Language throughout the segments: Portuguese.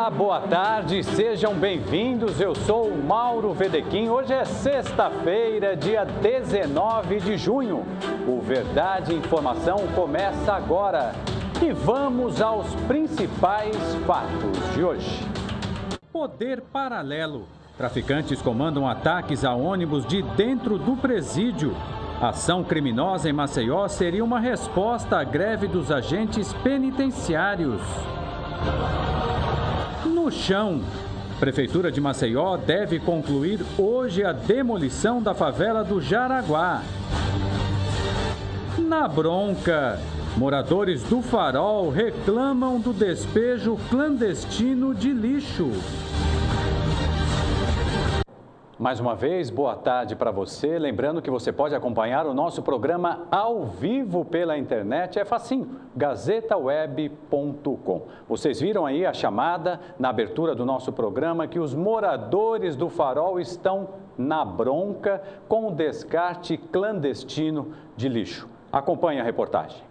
Olá, boa tarde, sejam bem-vindos. Eu sou o Mauro Vedequim. Hoje é sexta-feira, dia 19 de junho. O Verdade e Informação começa agora. E vamos aos principais fatos de hoje. Poder paralelo. Traficantes comandam ataques a ônibus de dentro do presídio. Ação criminosa em Maceió seria uma resposta à greve dos agentes penitenciários. No chão. Prefeitura de Maceió deve concluir hoje a demolição da favela do Jaraguá. Na bronca. Moradores do Farol reclamam do despejo clandestino de lixo. Mais uma vez, boa tarde para você. Lembrando que você pode acompanhar o nosso programa ao vivo pela internet. É facinho, gazetaweb.com. Vocês viram aí a chamada na abertura do nosso programa que os moradores do Farol estão na bronca com o descarte clandestino de lixo. Acompanhe a reportagem.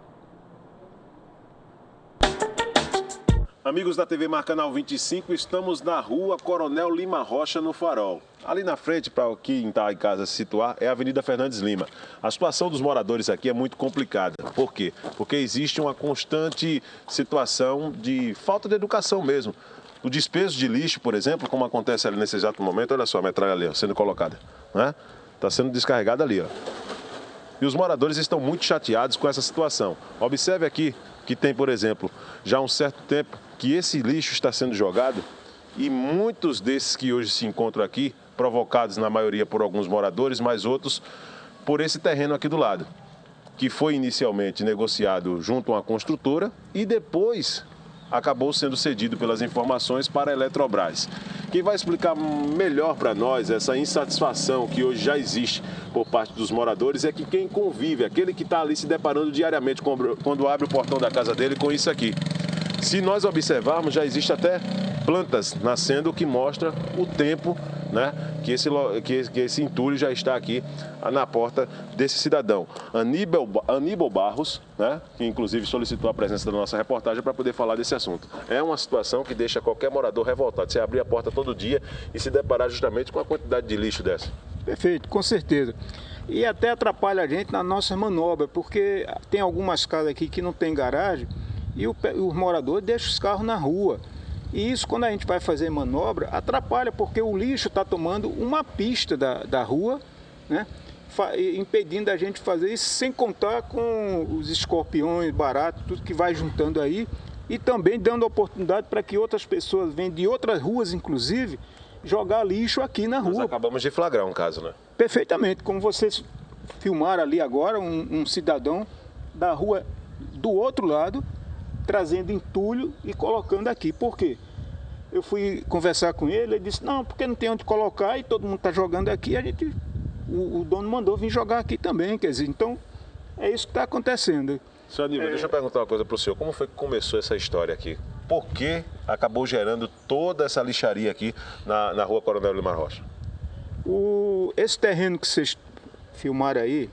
Amigos da TV Mar Canal 25, estamos na rua Coronel Lima Rocha, no Farol. Ali na frente, para quem está em casa se situar, é a Avenida Fernandes Lima. A situação dos moradores aqui é muito complicada. Por quê? Porque existe uma constante situação de falta de educação mesmo. O despejo de lixo, por exemplo, como acontece ali nesse exato momento, olha só a metralha ali, ó, sendo colocada, né? Está sendo descarregada ali, ó. E os moradores estão muito chateados com essa situação. Observe aqui que tem, por exemplo, já há um certo tempo que esse lixo está sendo jogado e muitos desses que hoje se encontram aqui, provocados na maioria por alguns moradores, mas outros por esse terreno aqui do lado, que foi inicialmente negociado junto a uma construtora e depois acabou sendo cedido pelas informações para a Eletrobras. Quem vai explicar melhor para nós essa insatisfação que hoje já existe por parte dos moradores é que quem convive, aquele que está ali se deparando diariamente quando abre o portão da casa dele com isso aqui. Se nós observarmos, já existe até plantas nascendo, o que mostra o tempo, né, que esse entulho já está aqui na porta desse cidadão. Aníbal Barros, né, que inclusive solicitou a presença da nossa reportagem para poder falar desse assunto. É uma situação que deixa qualquer morador revoltado. Você abrir a porta todo dia e se deparar justamente com a quantidade de lixo dessa. Perfeito, com certeza. E até atrapalha a gente na nossa manobra, porque tem algumas casas aqui que não tem garagem e os moradores deixam os carros na rua. E isso, quando a gente vai fazer manobra, atrapalha, porque o lixo está tomando uma pista da rua, né? Impedindo a gente fazer isso, sem contar com os escorpiões, baratos, tudo que vai juntando aí. E também dando oportunidade para que outras pessoas venham de outras ruas, inclusive, jogar lixo aqui na rua. Nós acabamos de flagrar um caso, né? Perfeitamente, como vocês filmaram ali agora, um cidadão da rua do outro lado, trazendo entulho e colocando aqui. Por quê? Eu fui conversar com ele, ele disse, não, porque não tem onde colocar e todo mundo está jogando aqui, o dono mandou vir jogar aqui também, quer dizer, então é isso que está acontecendo. Senhor Aníbal, deixa eu perguntar uma coisa para o senhor, como foi que começou essa história aqui? Por que acabou gerando toda essa lixaria aqui na rua Coronel Lima Rocha? Esse terreno que vocês filmaram aí,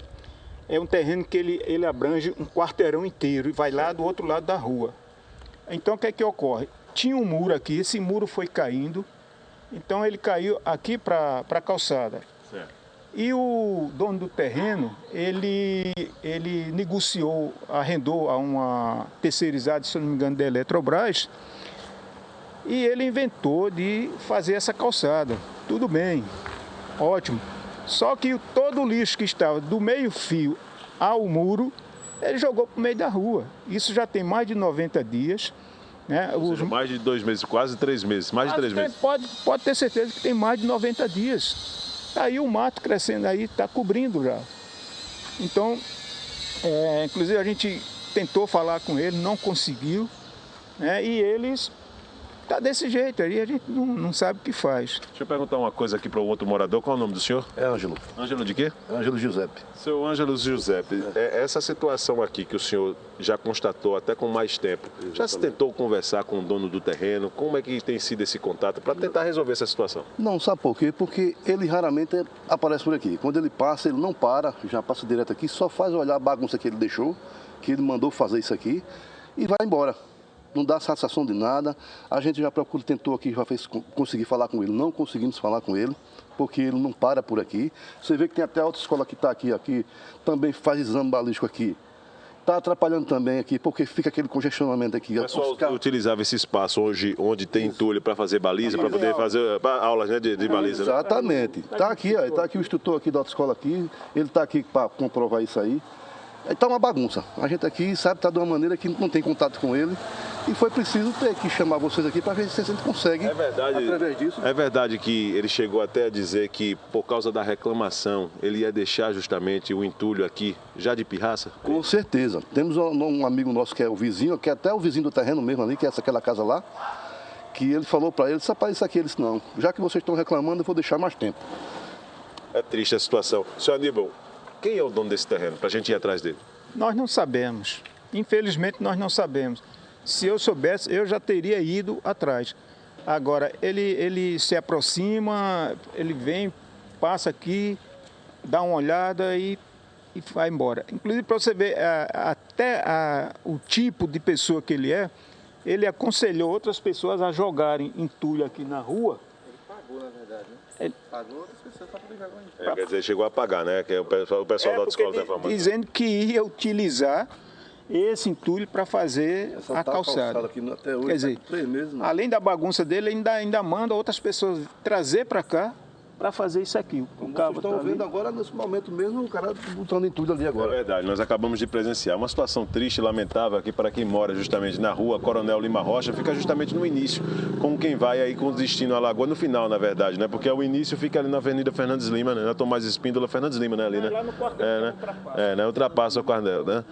é um terreno que ele abrange um quarteirão inteiro e vai lá do outro lado da rua. Então o que é que ocorre? Tinha um muro aqui, esse muro foi caindo, então ele caiu aqui para a calçada. Certo. E o dono do terreno, ele negociou, arrendou a uma terceirizada, se eu não me engano, da Eletrobras, e ele inventou de fazer essa calçada. Tudo bem, ótimo. Só que todo o lixo que estava do meio-fio ao muro, ele jogou para o meio da rua. Isso já tem mais de 90 dias. Né? Ou seja, mais de 2 meses, quase 3 meses, mais de 3 meses. Pode ter certeza que tem mais de 90 dias. Aí o mato crescendo aí, está cobrindo já. Então, inclusive a gente tentou falar com ele, não conseguiu, né? E eles... Tá desse jeito, aí a gente não sabe o que faz. Deixa eu perguntar uma coisa aqui para o outro morador. Qual é o nome do senhor? É Ângelo. Ângelo de quê? Ângelo Giuseppe. Seu Ângelo Giuseppe, essa situação aqui que o senhor já constatou até com mais tempo, exatamente, já se tentou conversar com o dono do terreno? Como é que tem sido esse contato para tentar resolver essa situação? Não, sabe por quê? Porque ele raramente aparece por aqui. Quando ele passa, ele não para, já passa direto aqui, só faz olhar a bagunça que ele deixou, que ele mandou fazer isso aqui e vai embora. não dá satisfação de nada. A gente já procurou, tentou aqui, já fez conseguir falar com ele, não conseguimos falar com ele, porque ele não para por aqui. Você vê que tem até outra escola que está aqui, também faz exame balístico aqui. Está atrapalhando também aqui, porque fica aquele congestionamento aqui. O pessoal utilizava esse espaço hoje, onde tem entulho para fazer baliza, para poder fazer aulas, né, de baliza. Exatamente. Está aqui, tá aqui o instrutor aqui da autoescola aqui, ele está aqui para comprovar isso aí. Está uma bagunça. A gente aqui sabe, está de uma maneira que não tem contato com ele. E foi preciso ter que chamar vocês aqui para ver se a gente consegue, através disso. É verdade que ele chegou até a dizer que, por causa da reclamação, ele ia deixar justamente o entulho aqui, já de pirraça? Com certeza. Temos um amigo nosso que é o vizinho, que é até o vizinho do terreno mesmo ali, que é aquela casa lá, que ele falou para ele, rapaz, isso aqui, ele disse, não, já que vocês estão reclamando, eu vou deixar mais tempo. É triste a situação. Senhor Aníbal, quem é o dono desse terreno, para a gente ir atrás dele? Nós não sabemos. Infelizmente, nós não sabemos. Se eu soubesse, eu já teria ido atrás. Agora, ele se aproxima, ele vem, passa aqui, dá uma olhada e vai embora. Inclusive, para você ver o tipo de pessoa que ele aconselhou outras pessoas a jogarem entulho aqui na rua. Ele pagou, na verdade, né? Ele pagou outras pessoas para poder jogar Quer dizer, chegou a pagar, né? Que o pessoal da autoescola está informando. Dizendo que ia utilizar esse entulho para fazer a calçada. Aqui, até hoje, quer dizer, 3 meses, né? além da bagunça dele, ainda manda outras pessoas trazer para cá para fazer isso aqui. Como vocês estão vendo agora, nesse momento mesmo, o cara botando entulho ali agora. É verdade, nós acabamos de presenciar uma situação triste e lamentável aqui para quem mora justamente na rua Coronel Lima Rocha, fica justamente no início, como quem vai aí com destino à Lagoa, no final, na verdade, né? Porque o início fica ali na Avenida Fernandes Lima, né? Na Tomás Espíndola, Fernandes Lima, né? Ali, né? Lá no quartel, né? Ultrapassa o quartel, né?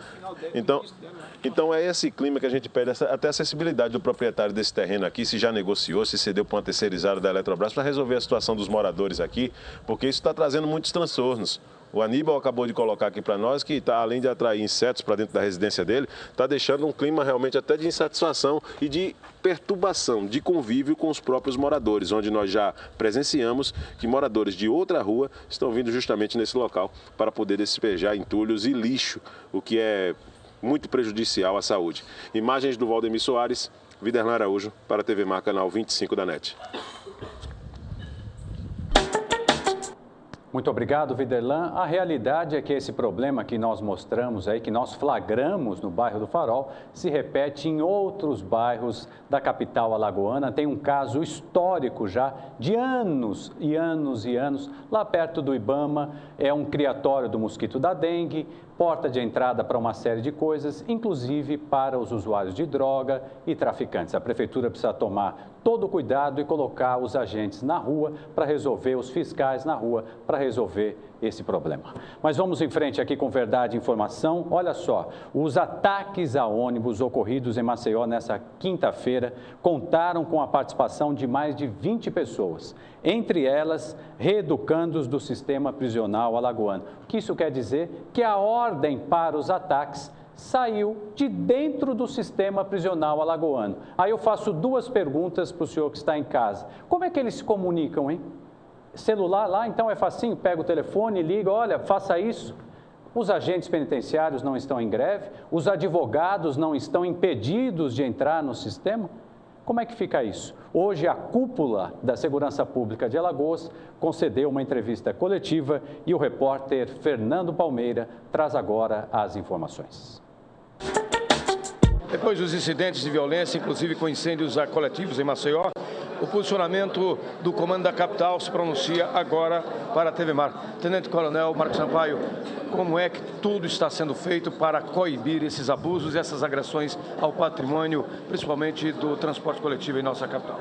Então é esse clima que a gente pede, até a acessibilidade do proprietário desse terreno aqui, se já negociou, se cedeu para uma terceirizada da Eletrobras para resolver a situação dos moradores aqui, porque isso está trazendo muitos transtornos. O Aníbal acabou de colocar aqui para nós que, além de atrair insetos para dentro da residência dele, está deixando um clima realmente até de insatisfação e de perturbação, de convívio com os próprios moradores, onde nós já presenciamos que moradores de outra rua estão vindo justamente nesse local para poder despejar entulhos e lixo, o que é muito prejudicial à saúde. Imagens do Valdemir Soares, Viderlan Araújo, para a TV Mar, canal 25 da NET. Muito obrigado, Viderlan. A realidade é que esse problema que nós mostramos aí, que nós flagramos no bairro do Farol, se repete em outros bairros da capital alagoana. Tem um caso histórico já de anos e anos e anos, lá perto do Ibama, é um criatório do mosquito da dengue, porta de entrada para uma série de coisas, inclusive para os usuários de droga e traficantes. A prefeitura precisa tomar todo o cuidado e colocar os agentes na rua para resolver, os fiscais na rua para resolver esse problema. Mas vamos em frente aqui com Verdade e Informação. Olha só, os ataques a ônibus ocorridos em Maceió nessa quinta-feira contaram com a participação de mais de 20 pessoas, entre elas reeducandos do sistema prisional alagoano. O que isso quer dizer? Que a ordem para os ataques saiu de dentro do sistema prisional alagoano. Aí eu faço duas perguntas para o senhor que está em casa. Como é que eles se comunicam, hein? Celular lá, então é facinho, pega o telefone, liga, olha, faça isso. Os agentes penitenciários não estão em greve, os advogados não estão impedidos de entrar no sistema. Como é que fica isso? Hoje, a cúpula da Segurança Pública de Alagoas concedeu uma entrevista coletiva e o repórter Fernando Palmeira traz agora as informações. Depois dos incidentes de violência, inclusive com incêndios coletivos em Maceió, o posicionamento do comando da capital se pronuncia agora para a TV Mar. Tenente Coronel Marcos Sampaio, como é que tudo está sendo feito para coibir esses abusos e essas agressões ao patrimônio, principalmente do transporte coletivo em nossa capital?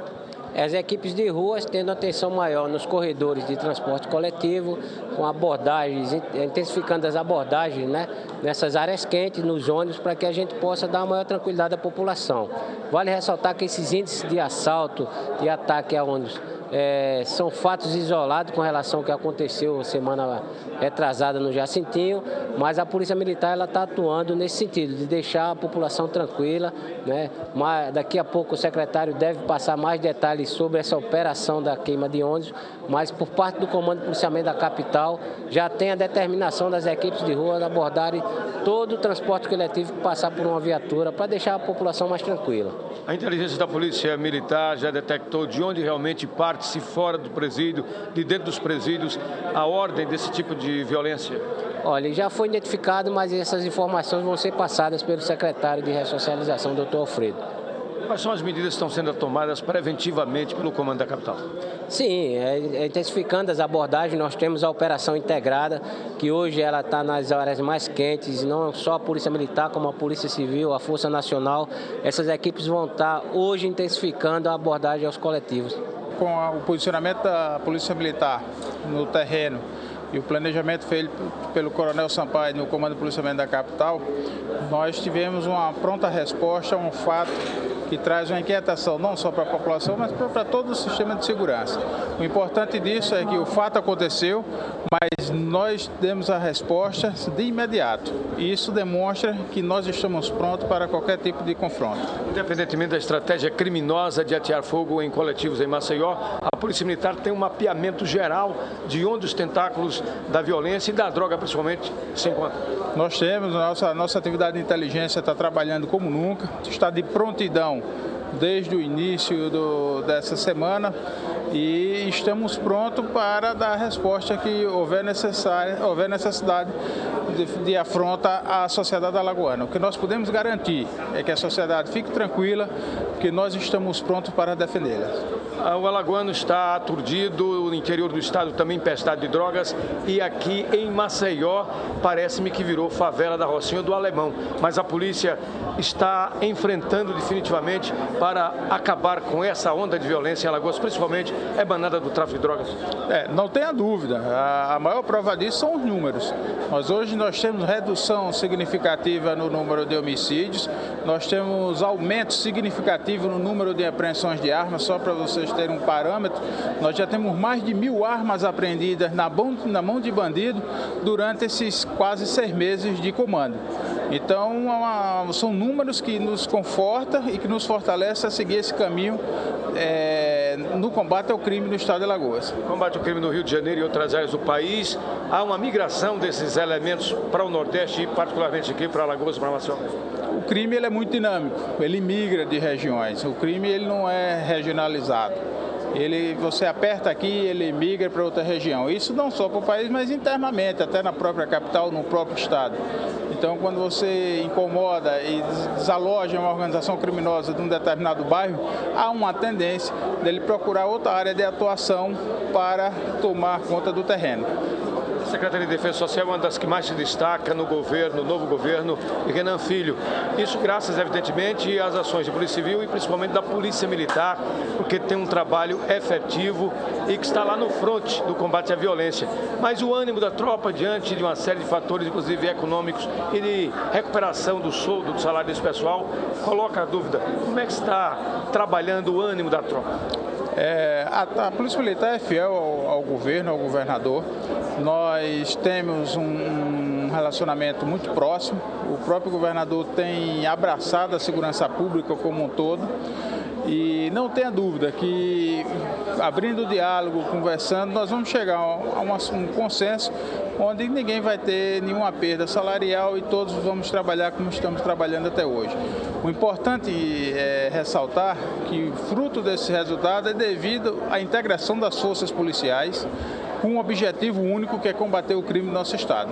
As equipes de ruas tendo atenção maior nos corredores de transporte coletivo, com abordagens, intensificando as abordagens, né, nessas áreas quentes, nos ônibus, para que a gente possa dar uma maior tranquilidade à população. Vale ressaltar que esses índices de assalto, de ataque a ônibus, são fatos isolados com relação ao que aconteceu semana retrasada no Jacintinho, mas a Polícia Militar está atuando nesse sentido, de deixar a população tranquila, né? Mas daqui a pouco o secretário deve passar mais detalhes sobre essa operação da queima de ônibus, mas por parte do Comando de Policiamento da capital já tem a determinação das equipes de rua de abordarem todo o transporte coletivo que passar por uma viatura para deixar a população mais tranquila. A inteligência da Polícia Militar já detectou de onde realmente parte, se fora do presídio, de dentro dos presídios, a ordem desse tipo de violência? Olha, já foi identificado, mas essas informações vão ser passadas pelo secretário de Ressocialização, Dr. Alfredo. Quais são as medidas que estão sendo tomadas preventivamente pelo Comando da Capital? Sim, intensificando as abordagens, nós temos a operação integrada, que hoje ela está nas áreas mais quentes, não só a Polícia Militar, como a Polícia Civil, a Força Nacional. Essas equipes vão estar hoje intensificando a abordagem aos coletivos. Com o posicionamento da Polícia Militar no terreno e o planejamento feito pelo Coronel Sampaio no Comando de Policiamento da Capital, nós tivemos uma pronta resposta a um fato que traz uma inquietação não só para a população, mas para todo o sistema de segurança. O importante disso é que o fato aconteceu, mas nós demos a resposta de imediato. E isso demonstra que nós estamos prontos para qualquer tipo de confronto. Independentemente da estratégia criminosa de atear fogo em coletivos em Maceió, a Polícia Militar tem um mapeamento geral de onde os tentáculos da violência e da droga, principalmente, se encontram. Nós temos, a nossa atividade de inteligência está trabalhando como nunca, está de prontidão desde o início dessa semana e estamos prontos para dar a resposta que houver necessidade de afronta à sociedade alagoana. O que nós podemos garantir é que a sociedade fique tranquila, que nós estamos prontos para defendê-la. O alagoano está aturdido, o interior do estado também empestado de drogas e aqui em Maceió parece-me que virou favela da Rocinha do Alemão. Mas a polícia está enfrentando definitivamente para acabar com essa onda de violência em Alagoas, principalmente emanada do tráfico de drogas. Não tenha dúvida, a maior prova disso são os números. Hoje nós temos redução significativa no número de homicídios, nós temos aumento significativo no número de apreensões de armas, só para vocês terem um parâmetro, nós já temos mais de 1000 armas apreendidas na mão de bandido durante esses quase 6 meses de comando. Então, são números que nos confortam e que nos fortalecem a seguir esse caminho no combate ao crime no estado de Alagoas. Combate ao crime no Rio de Janeiro e outras áreas do país, há uma migração desses elementos para o Nordeste e particularmente aqui para Alagoas e para Maceió? O crime ele é muito dinâmico, ele migra de regiões, o crime ele não é regionalizado. Você aperta aqui, ele migra para outra região. Isso não só para o país, mas internamente, até na própria capital, no próprio estado. Então, quando você incomoda e desaloja uma organização criminosa de um determinado bairro, há uma tendência dele procurar outra área de atuação para tomar conta do terreno. A Secretaria de Defesa Social é uma das que mais se destaca no governo, no novo governo de Renan Filho. Isso graças, evidentemente, às ações da Polícia Civil e principalmente da Polícia Militar, porque tem um trabalho efetivo e que está lá no fronte do combate à violência. Mas o ânimo da tropa, diante de uma série de fatores, inclusive econômicos e de recuperação do soldo, do salário desse pessoal, coloca a dúvida, como é que está trabalhando o ânimo da tropa? A Polícia Militar é fiel ao governo, ao governador. Nós temos um relacionamento muito próximo. O próprio governador tem abraçado a segurança pública como um todo. E não tenha dúvida que, abrindo o diálogo, conversando, nós vamos chegar a um consenso onde ninguém vai ter nenhuma perda salarial e todos vamos trabalhar como estamos trabalhando até hoje. O importante é ressaltar que o fruto desse resultado é devido à integração das forças policiais com um objetivo único, que é combater o crime no nosso estado.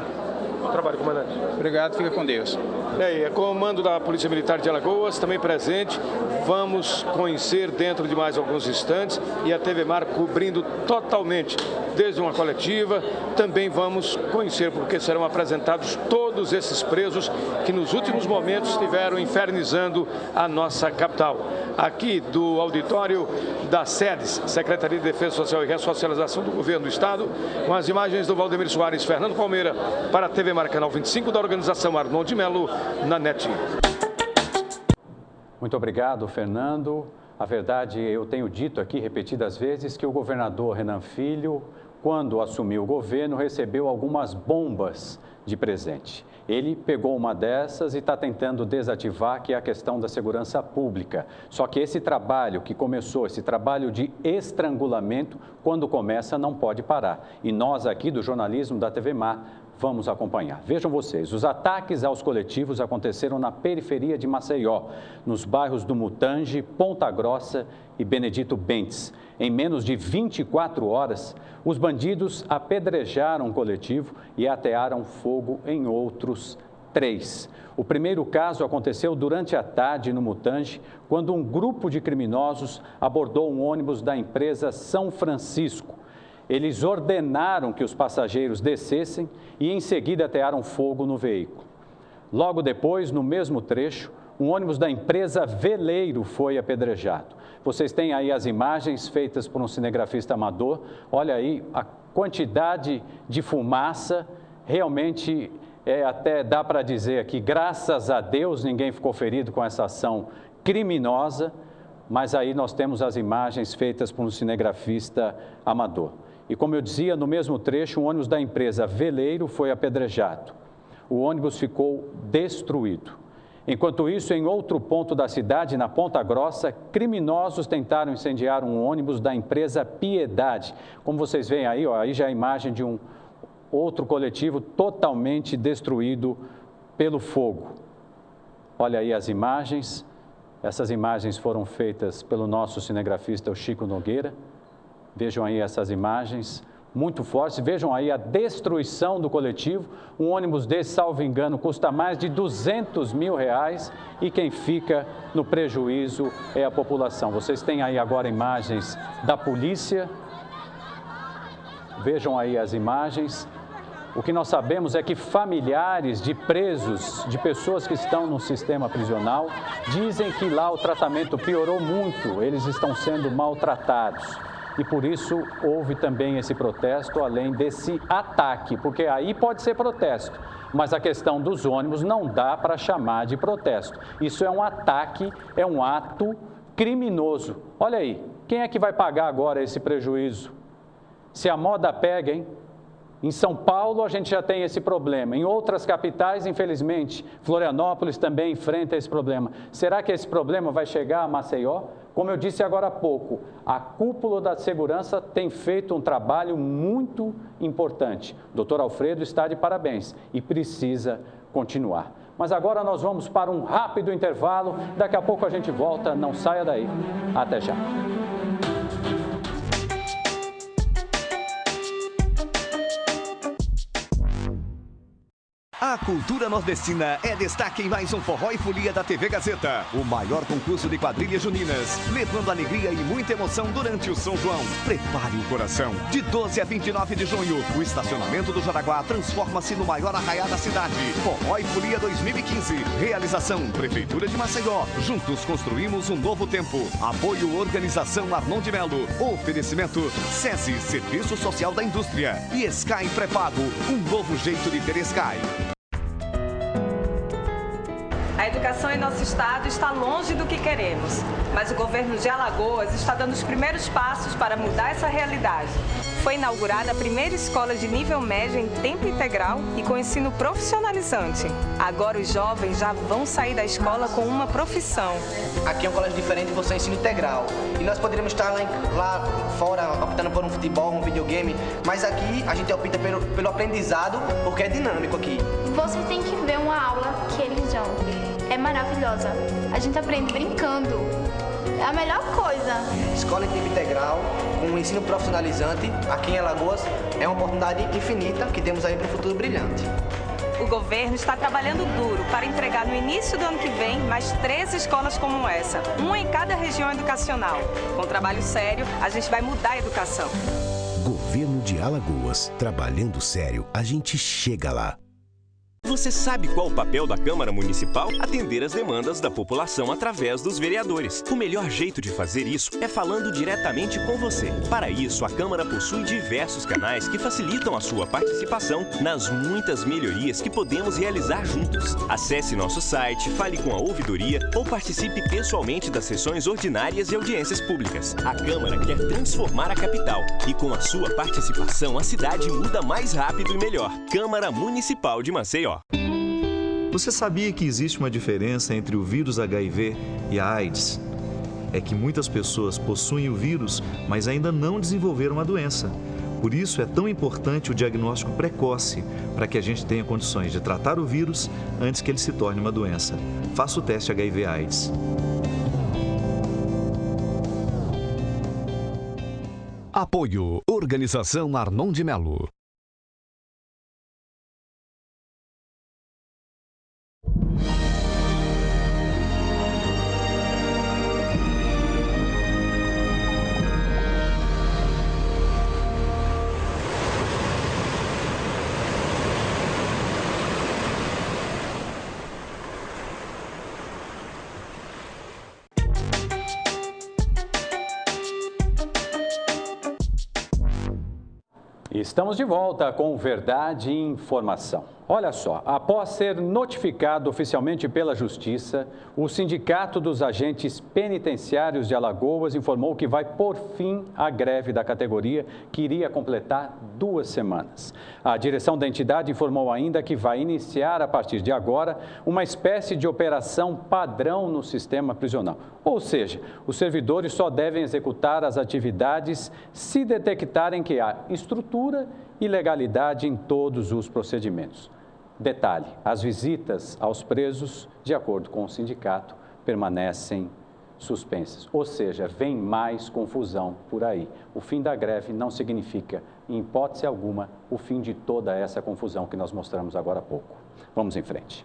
Bom trabalho, comandante. Obrigado, fica com Deus. E aí, comando da Polícia Militar de Alagoas, também presente. Vamos conhecer dentro de mais alguns instantes e a TV Mar cobrindo totalmente, desde uma coletiva. Também vamos conhecer, porque serão apresentados todos esses presos que nos últimos momentos estiveram infernizando a nossa capital. Aqui do auditório da SEDES, Secretaria de Defesa Social e Ressocialização do Governo do Estado, com as imagens do Valdemir Soares, Fernando Palmeira, para a TV Mar Canal 25 da organização Arnold de Melo, na NET. Muito obrigado, Fernando. A verdade, eu tenho dito aqui repetidas vezes que o governador Renan Filho, quando assumiu o governo, recebeu algumas bombas de presente. Ele pegou uma dessas e está tentando desativar, que é a questão da segurança pública. Só que esse trabalho que começou, esse trabalho de estrangulamento, quando começa, não pode parar. E nós aqui do jornalismo da TV Mar vamos acompanhar. Vejam vocês, os ataques aos coletivos aconteceram na periferia de Maceió, nos bairros do Mutange, Ponta Grossa e Benedito Bentes. Em menos de 24 horas, os bandidos apedrejaram um coletivo e atearam fogo em outros 3. O primeiro caso aconteceu durante a tarde no Mutange, quando um grupo de criminosos abordou um ônibus da empresa São Francisco. Eles ordenaram que os passageiros descessem e, em seguida, atearam fogo no veículo. Logo depois, no mesmo trecho, um ônibus da empresa Veleiro foi apedrejado. Vocês têm aí as imagens feitas por um cinegrafista amador. Olha aí a quantidade de fumaça. Realmente, até dá para dizer aqui, graças a Deus, ninguém ficou ferido com essa ação criminosa. Mas aí nós temos as imagens feitas por um cinegrafista amador. E como eu dizia, no mesmo trecho, um ônibus da empresa Veleiro foi apedrejado. O ônibus ficou destruído. Enquanto isso, em outro ponto da cidade, na Ponta Grossa, criminosos tentaram incendiar um ônibus da empresa Piedade. Como vocês veem aí, aí já é a imagem de um outro coletivo totalmente destruído pelo fogo. Olha aí as imagens. Essas imagens foram feitas pelo nosso cinegrafista, o Chico Nogueira. Vejam aí essas imagens, muito fortes. Vejam aí a destruição do coletivo. Um ônibus desse, salvo engano, custa mais de R$200 mil e quem fica no prejuízo é a população. Vocês têm aí agora imagens da polícia. Vejam aí as imagens. O que nós sabemos é que familiares de presos, de pessoas que estão no sistema prisional, dizem que lá o tratamento piorou muito, eles estão sendo maltratados. E por isso houve também esse protesto, além desse ataque, porque aí pode ser protesto, mas a questão dos ônibus não dá para chamar de protesto. Isso é um ataque, é um ato criminoso. Olha aí, quem é que vai pagar agora esse prejuízo? Se a moda pega, hein? Em São Paulo, a gente já tem esse problema. Em outras capitais, infelizmente, Florianópolis também enfrenta esse problema. Será que esse problema vai chegar a Maceió? Como eu disse agora há pouco, a cúpula da segurança tem feito um trabalho muito importante. O Dr. Alfredo está de parabéns e precisa continuar. Mas agora nós vamos para um rápido intervalo. Daqui a pouco a gente volta. Não saia daí. Até já. A cultura nordestina é destaque em mais um Forró e Folia da TV Gazeta. O maior concurso de quadrilhas juninas, levando alegria e muita emoção durante o São João. Prepare o coração. De 12 a 29 de junho, o estacionamento do Jaraguá transforma-se no maior arraiá da cidade. Forró e Folia 2015. Realização Prefeitura de Maceió. Juntos construímos um novo tempo. Apoio Organização Arnon de Melo. Oferecimento SESI, Serviço Social da Indústria. E Sky Pré-Pago, um novo jeito de ter Sky. A educação em nosso estado está longe do que queremos, mas o governo de Alagoas está dando os primeiros passos para mudar essa realidade. Foi inaugurada a primeira escola de nível médio em tempo integral e com ensino profissionalizante. Agora os jovens já vão sair da escola com uma profissão. Aqui é um colégio diferente, você é ensino integral. E nós poderíamos estar lá fora optando por um futebol, um videogame, mas aqui a gente opta pelo aprendizado porque é dinâmico aqui. Você tem que ver uma aula que eles dão. É maravilhosa. A gente aprende brincando. É a melhor coisa. Escola em tempo integral, com um ensino profissionalizante, aqui em Alagoas, é uma oportunidade infinita que temos aí para o futuro brilhante. O governo está trabalhando duro para entregar no início do ano que vem mais 13 escolas como essa, uma em cada região educacional. Com trabalho sério, a gente vai mudar a educação. Governo de Alagoas. Trabalhando sério, a gente chega lá. Você sabe qual o papel da Câmara Municipal? Atender as demandas da população através dos vereadores. O melhor jeito de fazer isso é falando diretamente com você. Para isso, a Câmara possui diversos canais que facilitam a sua participação nas muitas melhorias que podemos realizar juntos. Acesse nosso site, fale com a ouvidoria ou participe pessoalmente das sessões ordinárias e audiências públicas. A Câmara quer transformar a capital e com a sua participação a cidade muda mais rápido e melhor. Câmara Municipal de Maceió. Você sabia que existe uma diferença entre o vírus HIV e a AIDS? É que muitas pessoas possuem o vírus, mas ainda não desenvolveram a doença. Por isso é tão importante o diagnóstico precoce, para que a gente tenha condições de tratar o vírus antes que ele se torne uma doença. Faça o teste HIV/AIDS. Apoio Organização Arnon de Melo. Estamos de volta com Verdade e Informação. Olha só, após ser notificado oficialmente pela Justiça, o Sindicato dos Agentes Penitenciários de Alagoas informou que vai pôr fim à greve da categoria, que iria completar 2 semanas. A direção da entidade informou ainda que vai iniciar, a partir de agora, uma espécie de operação padrão no sistema prisional. Ou seja, os servidores só devem executar as atividades se detectarem que há estrutura e legalidade em todos os procedimentos. Detalhe, as visitas aos presos, de acordo com o sindicato, permanecem suspensas. Ou seja, vem mais confusão por aí. O fim da greve não significa, em hipótese alguma, o fim de toda essa confusão que nós mostramos agora há pouco. Vamos em frente.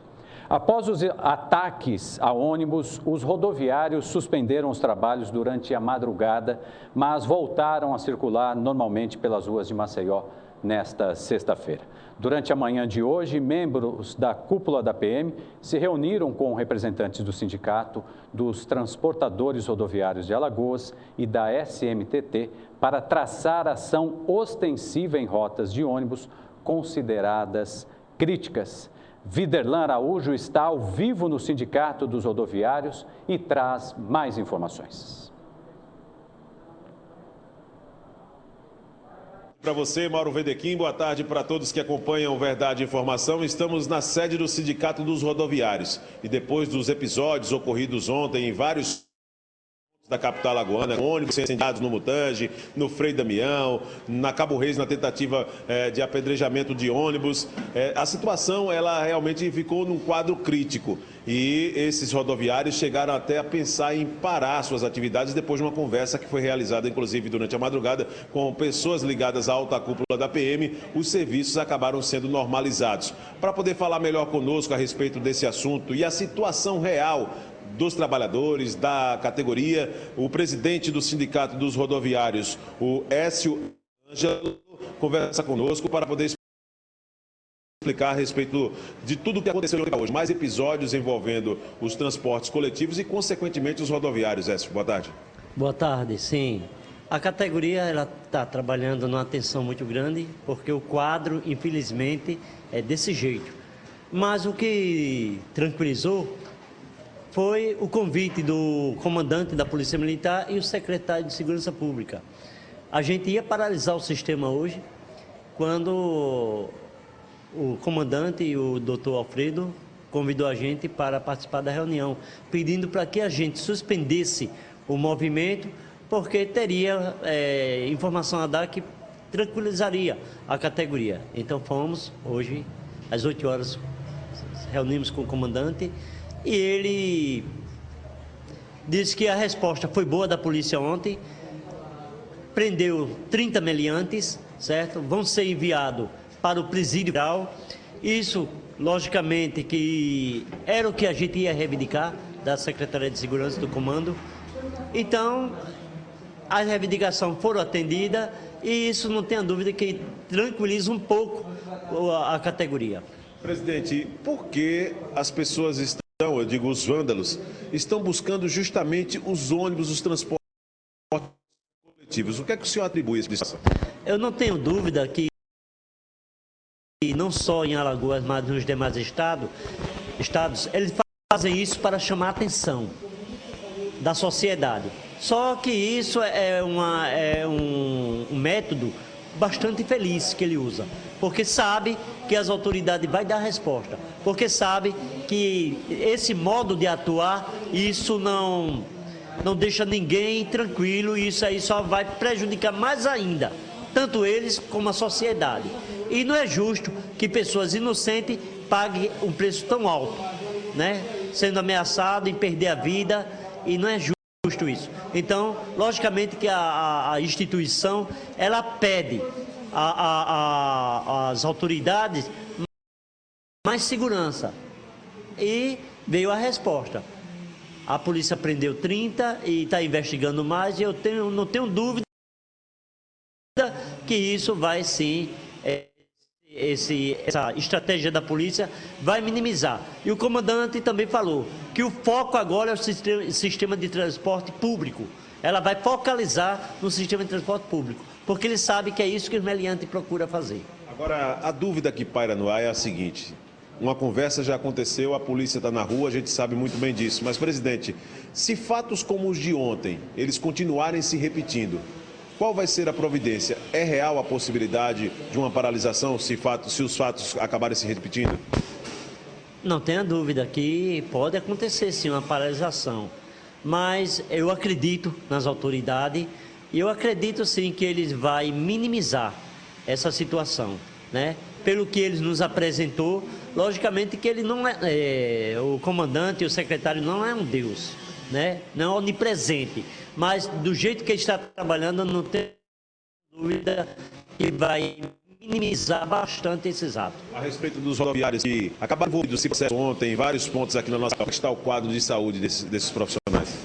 Após os ataques a ônibus, os rodoviários suspenderam os trabalhos durante a madrugada, mas voltaram a circular normalmente pelas ruas de Maceió nesta sexta-feira. Durante a manhã de hoje, membros da cúpula da PM se reuniram com representantes do Sindicato dos Transportadores Rodoviários de Alagoas e da SMTT para traçar ação ostensiva em rotas de ônibus consideradas críticas. Viderlan Araújo está ao vivo no Sindicato dos Rodoviários e traz mais informações. Para você, Mauro Vedequim, boa tarde para todos que acompanham Verdade e Informação. Estamos na sede do Sindicato dos Rodoviários e depois dos episódios ocorridos ontem em vários da capital alagoana, ônibus incendiados no Mutange, no Frei Damião, na Cabo Reis, na tentativa de apedrejamento de ônibus. A situação ela realmente ficou num quadro crítico e esses rodoviários chegaram até a pensar em parar suas atividades depois de uma conversa que foi realizada, inclusive, durante a madrugada com pessoas ligadas à alta cúpula da PM. Os serviços acabaram sendo normalizados. Para poder falar melhor conosco a respeito desse assunto e a situação real dos trabalhadores, da categoria, o presidente do Sindicato dos Rodoviários, o Écio Ângelo, conversa conosco para poder explicar a respeito de tudo o que aconteceu hoje, mais episódios envolvendo os transportes coletivos e, consequentemente, os rodoviários. Écio, boa tarde. Boa tarde, sim. A categoria está trabalhando numa tensão muito grande, porque o quadro, infelizmente, é desse jeito. Mas o que tranquilizou foi o convite do comandante da Polícia Militar e o secretário de Segurança Pública. A gente ia paralisar o sistema hoje, quando o comandante e o doutor Alfredo convidou a gente para participar da reunião, pedindo para que a gente suspendesse o movimento, porque teria informação a dar que tranquilizaria a categoria. Então fomos hoje, às 8 horas, reunimos com o comandante, e ele disse que a resposta foi boa da polícia ontem, prendeu 30 meliantes, certo? Vão ser enviados para o presídio geral. Isso, logicamente, que era o que a gente ia reivindicar da Secretaria de Segurança do Comando. Então, as reivindicações foram atendidas e isso não tenha dúvida que tranquiliza um pouco a categoria. Presidente, por que as pessoas estão, eu digo os vândalos, estão buscando justamente os ônibus, os transportes coletivos? O que é que o senhor atribui a isso? Eu não tenho dúvida que não só em Alagoas, mas nos demais estados, eles fazem isso para chamar a atenção da sociedade. Só que isso é um método bastante feliz que ele usa, porque sabe que as autoridades vão dar resposta, porque sabe que esse modo de atuar, isso não deixa ninguém tranquilo, e isso aí só vai prejudicar mais ainda, tanto eles como a sociedade. E não é justo que pessoas inocentes paguem um preço tão alto, né? Sendo ameaçado em perder a vida, e não é justo isso. Então, logicamente que a instituição, ela pede às autoridades mais segurança. E veio a resposta. A polícia prendeu 30 e está investigando mais, e eu não tenho dúvida que isso vai sim, essa estratégia da polícia vai minimizar. E o comandante também falou que o foco agora é o sistema de transporte público. Ela vai focalizar no sistema de transporte público, porque ele sabe que é isso que o meliante procura fazer. Agora, a dúvida que paira no ar é a seguinte: uma conversa já aconteceu, a polícia está na rua, a gente sabe muito bem disso. Mas, presidente, se fatos como os de ontem, eles continuarem se repetindo, qual vai ser a providência? É real a possibilidade de uma paralisação se os fatos acabarem se repetindo? Não tenha dúvida que pode acontecer sim uma paralisação, mas eu acredito nas autoridades e eu acredito sim que eles vão minimizar essa situação, né? Pelo que eles nos apresentou, logicamente que ele não o comandante e o secretário não é um Deus, né? Não é onipresente, mas do jeito que ele está trabalhando, não tem dúvida que vai minimizar bastante esses atos. A respeito dos rodoviários que acabaram envolvidos nesse processo ontem, em vários pontos aqui na nossa cidade, está o quadro de saúde desses profissionais?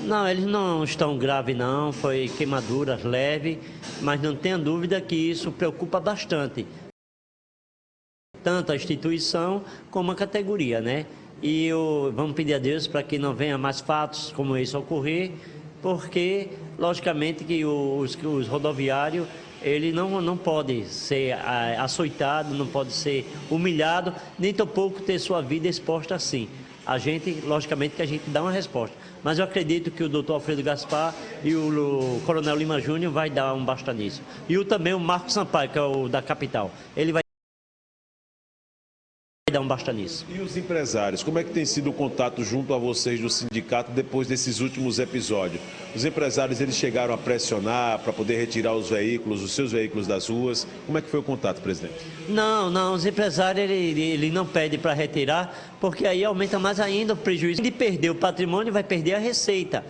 Não, eles não estão graves não, foi queimaduras leves, mas não tenha dúvida que isso preocupa bastante, tanto a instituição como a categoria, né? E vamos pedir a Deus para que não venha mais fatos como esse ocorrer, porque, logicamente, que os rodoviários, ele não pode ser açoitado, não pode ser humilhado, nem tampouco ter sua vida exposta assim. A gente, logicamente, que a gente dá uma resposta. Mas eu acredito que o doutor Alfredo Gaspar e o coronel Lima Júnior vai dar um basta nisso. E também o Marcos Sampaio, que é o da capital, ele vai dar um basta nisso. E os empresários, como é que tem sido o contato junto a vocês do sindicato depois desses últimos episódios? Os empresários, eles chegaram a pressionar para poder retirar os seus veículos das ruas. Como é que foi o contato, presidente? Não, os empresários, ele não pede para retirar, porque aí aumenta mais ainda o prejuízo. De perder o patrimônio, vai perder a receita.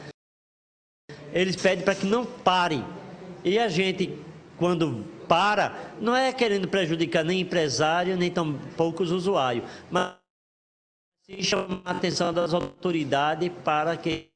Eles pedem para que não parem. E a gente, quando não é querendo prejudicar nem empresário, nem tampouco os usuários, mas chama a atenção das autoridades para que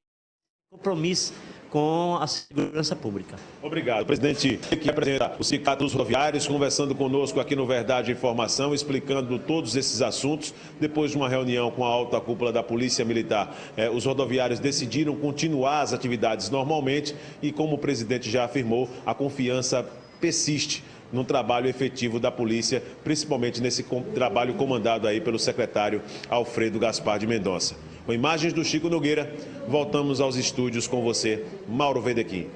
compromisso com a segurança pública. Obrigado. O presidente que representa o Sindicato dos Rodoviários conversando conosco aqui no Verdade Informação, explicando todos esses assuntos. Depois de uma reunião com a alta cúpula da Polícia Militar, os rodoviários decidiram continuar as atividades normalmente e, como o presidente já afirmou, a confiança persiste no trabalho efetivo da polícia, principalmente nesse trabalho comandado aí pelo secretário Alfredo Gaspar de Mendonça. Com imagens do Chico Nogueira, voltamos aos estúdios com você, Mauro Vedequim.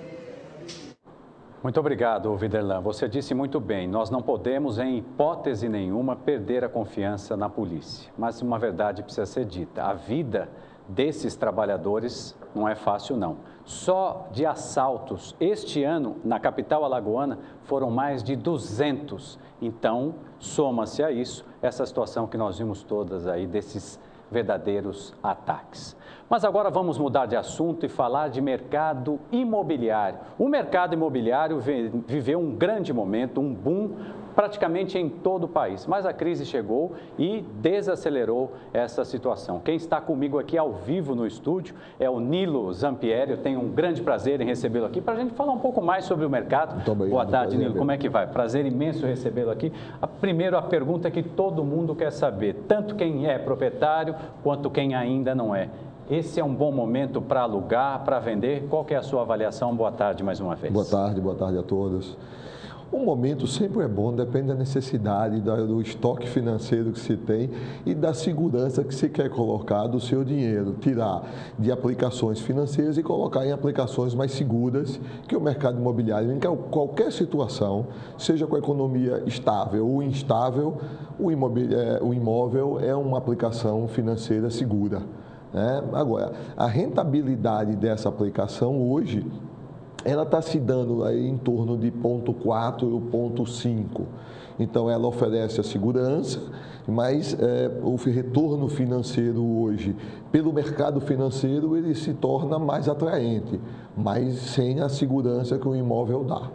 Muito obrigado, Viderlan. Você disse muito bem, nós não podemos, em hipótese nenhuma, perder a confiança na polícia. Mas uma verdade precisa ser dita, a vida desses trabalhadores não é fácil, não. Só de assaltos, este ano, na capital alagoana, foram mais de 200. Então, soma-se a isso essa situação que nós vimos todas aí, desses verdadeiros ataques. Mas agora vamos mudar de assunto e falar de mercado imobiliário. O mercado imobiliário viveu um grande momento, um boom, praticamente em todo o país. Mas a crise chegou e desacelerou essa situação. Quem está comigo aqui ao vivo no estúdio é o Nilo Zampieri. Eu tenho um grande prazer em recebê-lo aqui para a gente falar um pouco mais sobre o mercado. Boa tarde, Nilo. Como é que vai? Prazer imenso recebê-lo aqui. Primeiro, a pergunta que todo mundo quer saber, tanto quem é proprietário quanto quem ainda não é. Esse é um bom momento para alugar, para vender? Qual que é a sua avaliação? Boa tarde mais uma vez. Boa tarde a todos. O momento sempre é bom, depende da necessidade, do estoque financeiro que se tem e da segurança que se quer colocar do seu dinheiro. Tirar de aplicações financeiras e colocar em aplicações mais seguras que o mercado imobiliário. Em qualquer situação, seja com a economia estável ou instável, o imóvel é uma aplicação financeira segura. Agora, a rentabilidade dessa aplicação hoje, ela está se dando aí em torno de 0,4 e 0,5. Então, ela oferece a segurança, mas o retorno financeiro hoje, pelo mercado financeiro, ele se torna mais atraente, mas sem a segurança que o imóvel dá.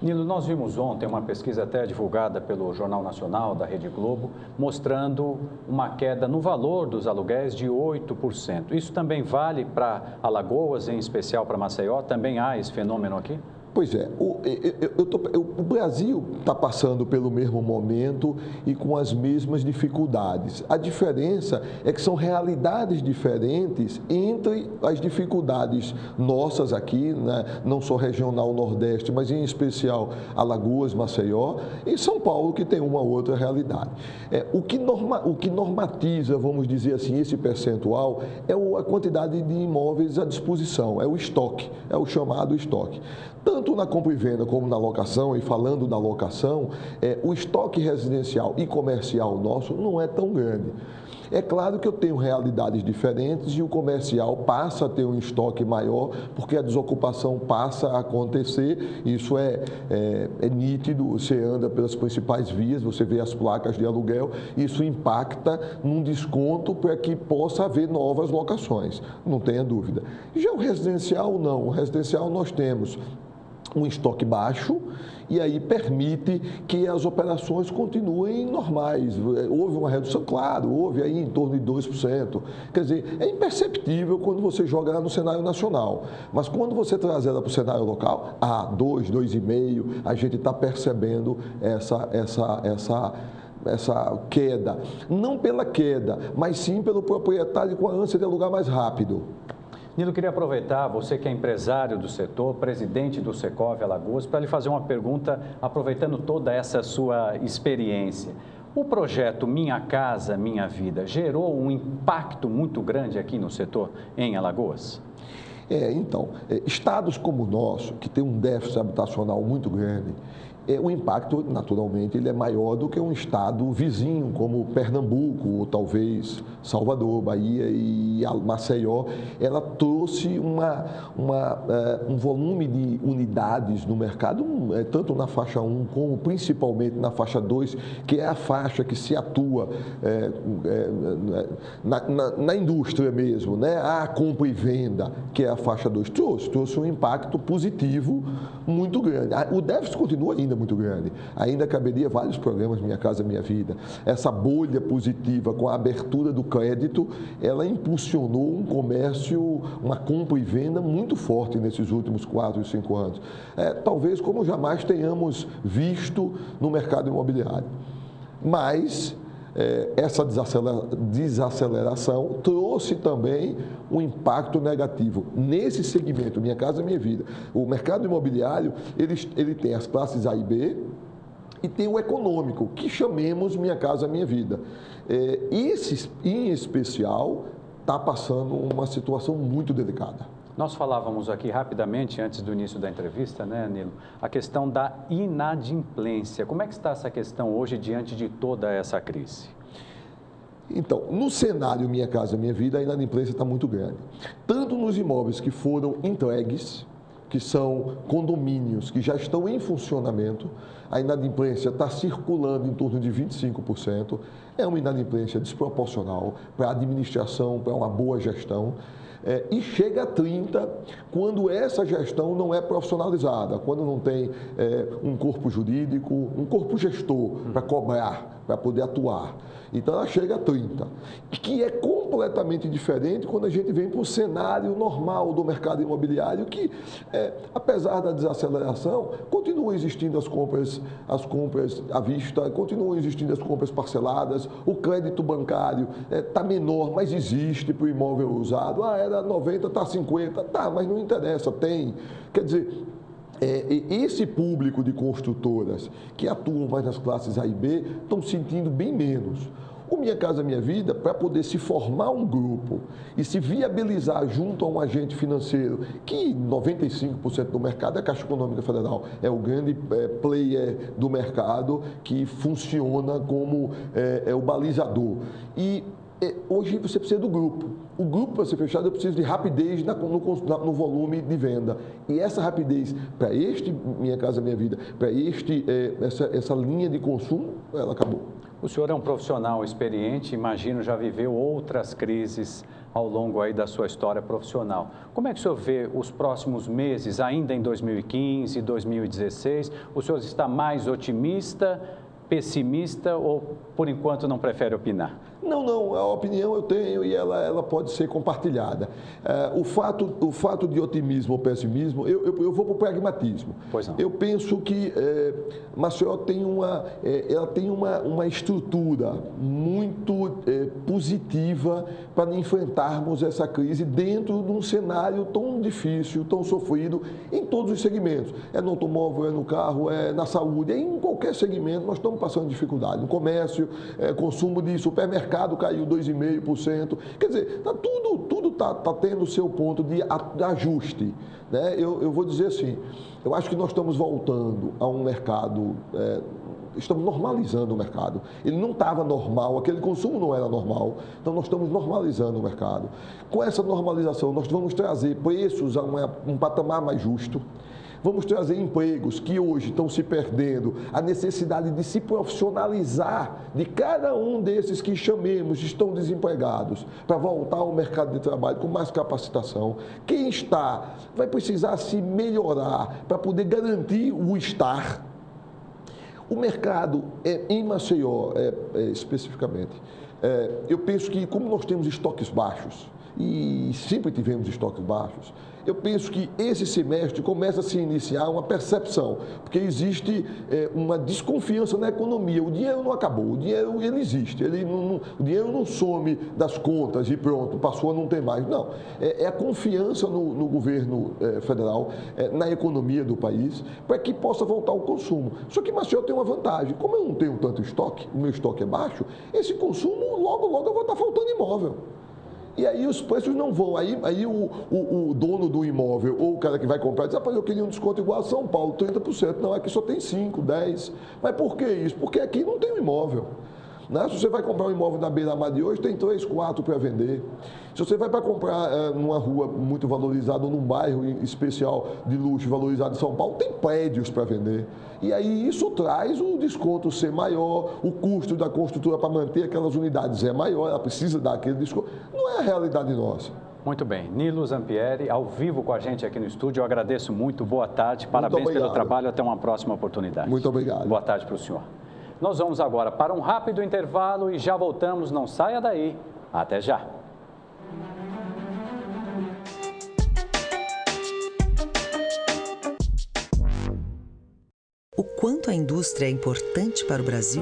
Nilo, nós vimos ontem uma pesquisa até divulgada pelo Jornal Nacional da Rede Globo, mostrando uma queda no valor dos aluguéis de 8%. Isso também vale para Alagoas, em especial para Maceió? Também há esse fenômeno aqui? Pois é, o Brasil está passando pelo mesmo momento e com as mesmas dificuldades. A diferença é que são realidades diferentes entre as dificuldades nossas aqui, né? Não só regional Nordeste, mas em especial Alagoas, Maceió e São Paulo, que tem uma outra realidade. O que normatiza, vamos dizer assim, esse percentual é a quantidade de imóveis à disposição, é o estoque, é o chamado estoque. Tanto na compra e venda como na locação, e falando da locação, o estoque residencial e comercial nosso não é tão grande. É claro que eu tenho realidades diferentes e o comercial passa a ter um estoque maior porque a desocupação passa a acontecer. Isso é nítido, você anda pelas principais vias, você vê as placas de aluguel, isso impacta num desconto para que possa haver novas locações, não tenha dúvida. Já o residencial, não. O residencial nós temos um estoque baixo e aí permite que as operações continuem normais. Houve uma redução, claro, houve aí em torno de 2%. Quer dizer, é imperceptível quando você joga ela no cenário nacional. Mas quando você traz ela para o cenário local, 2, 2,5%, a gente está percebendo essa queda. Não pela queda, mas sim pelo proprietário com a ânsia de alugar mais rápido. Nilo, queria aproveitar, você que é empresário do setor, presidente do Secov Alagoas, para lhe fazer uma pergunta, aproveitando toda essa sua experiência. O projeto Minha Casa, Minha Vida gerou um impacto muito grande aqui no setor em Alagoas? Estados como o nosso, que tem um déficit habitacional muito grande, o impacto, naturalmente, ele é maior do que um estado vizinho, como Pernambuco, ou talvez Salvador, Bahia e Maceió. Ela trouxe um volume de unidades no mercado, tanto na faixa 1 como principalmente na faixa 2, que é a faixa que se atua na indústria mesmo, né? A compra e venda, que é a faixa 2, trouxe um impacto positivo muito grande. O déficit continua ainda muito grande. Ainda caberia vários programas Minha Casa Minha Vida. Essa bolha positiva com a abertura do crédito, ela impulsionou um comércio, uma compra e venda muito forte nesses últimos 4 ou 5 anos. Talvez como jamais tenhamos visto no mercado imobiliário. Mas essa desaceleração trouxe também um impacto negativo nesse segmento, Minha Casa Minha Vida. O mercado imobiliário, ele tem as classes A e B e tem o econômico, que chamemos Minha Casa Minha Vida. Esse, em especial, está passando uma situação muito delicada. Nós falávamos aqui rapidamente, antes do início da entrevista, né, Nilo, a questão da inadimplência. Como é que está essa questão hoje diante de toda essa crise? Então, no cenário Minha Casa Minha Vida, a inadimplência está muito grande. Tanto nos imóveis que foram entregues, que são condomínios que já estão em funcionamento, a inadimplência está circulando em torno de 25%. É uma inadimplência desproporcional para a administração, para uma boa gestão. e chega a 30% quando essa gestão não é profissionalizada, quando não tem um corpo jurídico, um corpo gestor para cobrar, para poder atuar. Então ela chega a 30%, que é completamente diferente quando a gente vem para o cenário normal do mercado imobiliário, que apesar da desaceleração, continuam existindo as compras à vista, continuam existindo as compras parceladas, o crédito bancário está menor, mas existe para o imóvel usado. Era 90%, está 50%, tá, mas não interessa, tem. Quer dizer, esse público de construtoras que atuam mais nas classes A e B estão sentindo bem menos. O Minha Casa Minha Vida, para poder se formar um grupo e se viabilizar junto a um agente financeiro, que 95% do mercado é a Caixa Econômica Federal, é o grande player do mercado que funciona como o balizador. E hoje você precisa do grupo. O grupo, para ser fechado, eu preciso de rapidez no volume de venda. E essa rapidez, para este Minha Casa Minha Vida, para essa linha de consumo, ela acabou. O senhor é um profissional experiente, imagino já viveu outras crises ao longo aí da sua história profissional. Como é que o senhor vê os próximos meses, ainda em 2015, 2016? O senhor está mais otimista, pessimista ou, por enquanto, não prefere opinar? Não, a opinião eu tenho e ela pode ser compartilhada. O fato de otimismo ou pessimismo, eu vou para o pragmatismo. Pois não. Eu penso que Maceió tem uma estrutura muito positiva para enfrentarmos essa crise dentro de um cenário tão difícil, tão sofrido, em todos os segmentos. É no automóvel, é no carro, é na saúde, em qualquer segmento nós estamos passando dificuldade. No comércio, consumo de supermercado caiu 2,5%. Quer dizer, tudo está tendo o seu ponto de ajuste. Né? Eu vou dizer assim, eu acho que nós estamos voltando a um mercado, estamos normalizando o mercado. Ele não estava normal, aquele consumo não era normal, então nós estamos normalizando o mercado. Com essa normalização, nós vamos trazer preços a um patamar mais justo. Vamos trazer empregos que hoje estão se perdendo, a necessidade de se profissionalizar de cada um desses que chamemos estão desempregados, para voltar ao mercado de trabalho com mais capacitação. Quem está vai precisar se melhorar para poder garantir o estar. O mercado em Maceió, especificamente, eu penso que como nós temos estoques baixos, e sempre tivemos estoques baixos, eu penso que esse semestre começa a se iniciar uma percepção, porque existe uma desconfiança na economia. O dinheiro não acabou, o dinheiro ele existe, o dinheiro não some das contas e pronto, passou a não ter mais. Não, é a confiança no governo federal, na economia do país, para que possa voltar o consumo. Só que Maceió tem uma vantagem, como eu não tenho tanto estoque, o meu estoque é baixo, esse consumo logo eu vou estar faltando imóvel. E aí os preços não vão. Aí o dono do imóvel ou o cara que vai comprar diz, rapaz, eu queria um desconto igual a São Paulo, 30%. Não, aqui só tem 5%, 10%. Mas por que isso? Porque aqui não tem um imóvel. Né? Se você vai comprar um imóvel na beira-mar de hoje, tem 3, 4 para vender. Se você vai para comprar numa rua muito valorizada ou num bairro especial de luxo valorizado em São Paulo, tem prédios para vender. E aí isso traz o desconto ser maior, o custo da construtora para manter aquelas unidades é maior, ela precisa dar aquele desconto. Não é a realidade nossa. Muito bem. Nilo Zampieri, ao vivo com a gente aqui no estúdio. Eu agradeço muito. Boa tarde. Parabéns pelo trabalho. Até uma próxima oportunidade. Muito obrigado. Boa tarde para o senhor. Nós vamos agora para um rápido intervalo e já voltamos. Não saia daí. Até já. O quanto a indústria é importante para o Brasil?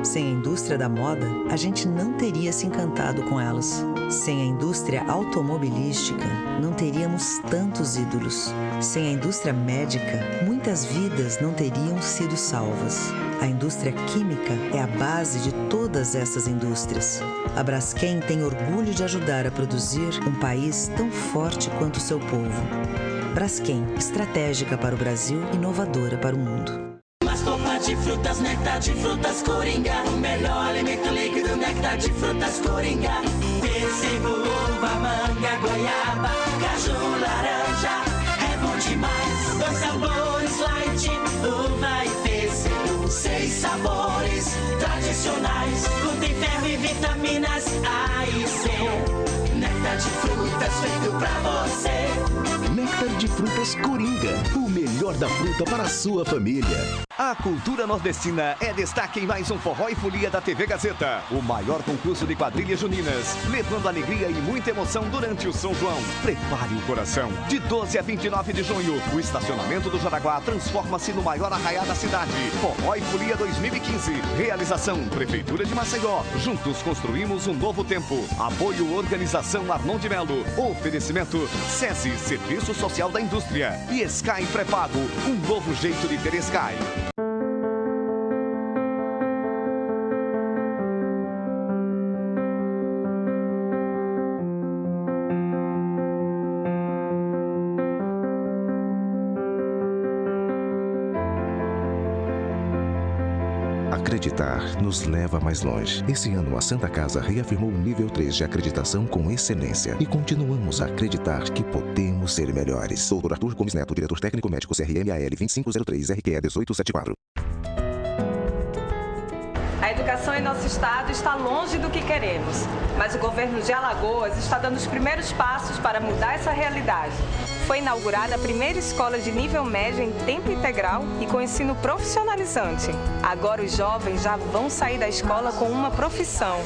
Sem a indústria da moda, a gente não teria se encantado com elas. Sem a indústria automobilística, não teríamos tantos ídolos. Sem a indústria médica, muitas vidas não teriam sido salvas. A indústria química é a base de todas essas indústrias. A Braskem tem orgulho de ajudar a produzir um país tão forte quanto o seu povo. Braskem, estratégica para o Brasil, inovadora para o mundo. De frutas, néctar de frutas Coringa. O melhor alimento líquido, néctar de frutas Coringa. Pêssego, uva, manga, goiaba, caju, laranja. É bom demais. 2 sabores light, uva e pêssego. 6 sabores tradicionais. Contém ferro e vitaminas A e C. néctar de frutas feito pra você. Néctar de frutas Coringa, o melhor da fruta para a sua família. A cultura nordestina é destaque em mais um Forró e Folia da TV Gazeta. O maior concurso de quadrilhas juninas, levando alegria e muita emoção durante o São João. Prepare o coração. De 12 a 29 de junho, o estacionamento do Jaraguá transforma-se no maior arraiá da cidade. Forró e Folia 2015. Realização Prefeitura de Maceió. Juntos construímos um novo tempo. Apoio Organização Arnon de Melo. Oferecimento SESI, Serviço Social da Indústria. E Sky Pré-Pago, um novo jeito de ter Sky. Acreditar nos leva mais longe. Esse ano, a Santa Casa reafirmou o nível 3 de acreditação com excelência e continuamos a acreditar que podemos ser melhores. Dr. Arthur Gomes Neto, diretor técnico médico CRMAL 2503 RQE 1874. A educação em nosso estado está longe do que queremos, mas o governo de Alagoas está dando os primeiros passos para mudar essa realidade. Foi inaugurada a primeira escola de nível médio em tempo integral e com ensino profissionalizante. Agora os jovens já vão sair da escola com uma profissão.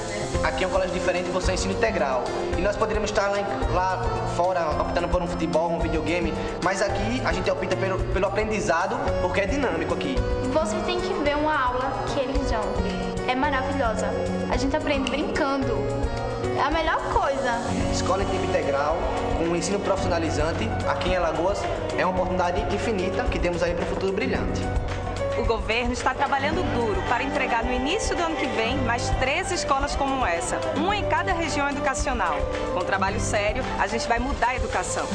Aqui é um colégio diferente, você é ensino integral. E nós poderíamos estar lá fora optando por um futebol, um videogame, mas aqui a gente opta pelo aprendizado porque é dinâmico aqui. Você tem que ver uma aula que eles dão. É maravilhosa. A gente aprende brincando. É a melhor coisa. Escola em tempo integral, com um ensino profissionalizante, aqui em Alagoas, é uma oportunidade infinita que temos aí para o futuro brilhante. O governo está trabalhando duro para entregar no início do ano que vem mais 13 escolas como essa, uma em cada região educacional. Com trabalho sério, a gente vai mudar a educação.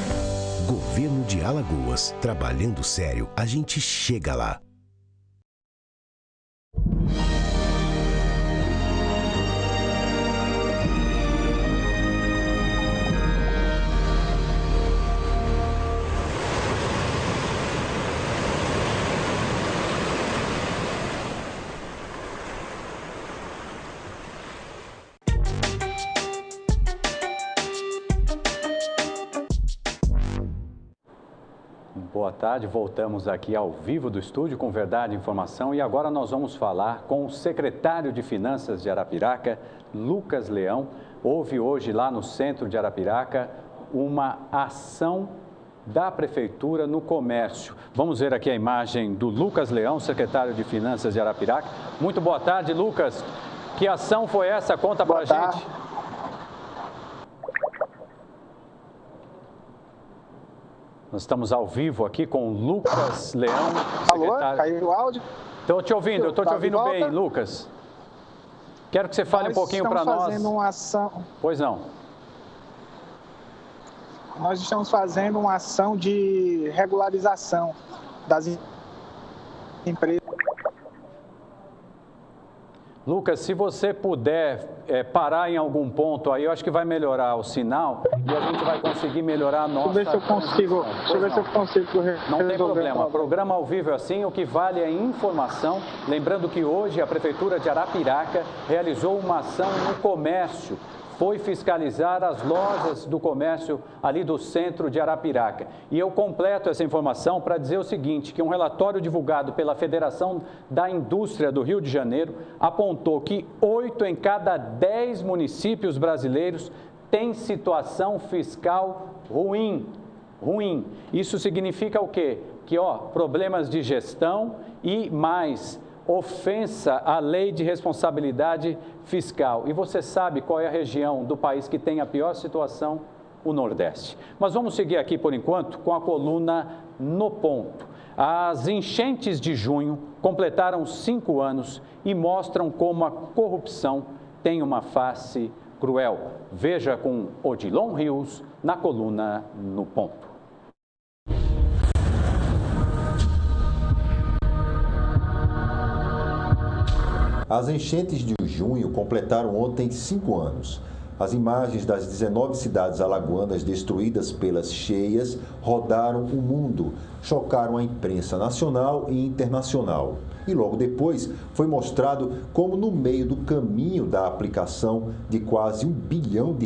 Governo de Alagoas. Trabalhando sério, a gente chega lá. Boa tarde, voltamos aqui ao vivo do estúdio com Verdade e Informação e agora nós vamos falar com o secretário de Finanças de Arapiraca, Lucas Leão. Houve hoje lá no centro de Arapiraca uma ação da Prefeitura no comércio. Vamos ver aqui a imagem do Lucas Leão, secretário de Finanças de Arapiraca. Muito boa tarde, Lucas. Que ação foi essa? Conta pra gente. Nós estamos ao vivo aqui com o Lucas Leão, secretário... Alô, caiu o áudio? Estou te ouvindo, eu estou te ouvindo bem, Lucas. Quero que você fale um pouquinho para nós. Nós estamos fazendo uma ação... Pois não. Nós estamos fazendo uma ação de regularização das empresas. Lucas, se você puder parar em algum ponto aí, eu acho que vai melhorar o sinal e a gente vai conseguir melhorar a nossa... Deixa eu ver se eu consigo Não tem problema. Programa ao vivo é assim, o que vale é informação. Lembrando que hoje a Prefeitura de Arapiraca realizou uma ação no comércio. Foi fiscalizar as lojas do comércio ali do centro de Arapiraca. E eu completo essa informação para dizer o seguinte, que um relatório divulgado pela Federação da Indústria do Rio de Janeiro apontou que 8 em cada 10 municípios brasileiros têm situação fiscal ruim. Isso significa o quê? Que, problemas de gestão e mais... ofensa à lei de responsabilidade fiscal. E você sabe qual é a região do país que tem a pior situação? O Nordeste. Mas vamos seguir aqui, por enquanto, com a coluna No Ponto. As enchentes de junho completaram 5 anos e mostram como a corrupção tem uma face cruel. Veja com Odilon Rios na coluna No Ponto. As enchentes de junho completaram ontem 5 anos. As imagens das 19 cidades alagoanas destruídas pelas cheias rodaram o mundo, chocaram a imprensa nacional e internacional. E logo depois foi mostrado como no meio do caminho da aplicação de quase R$1 bilhão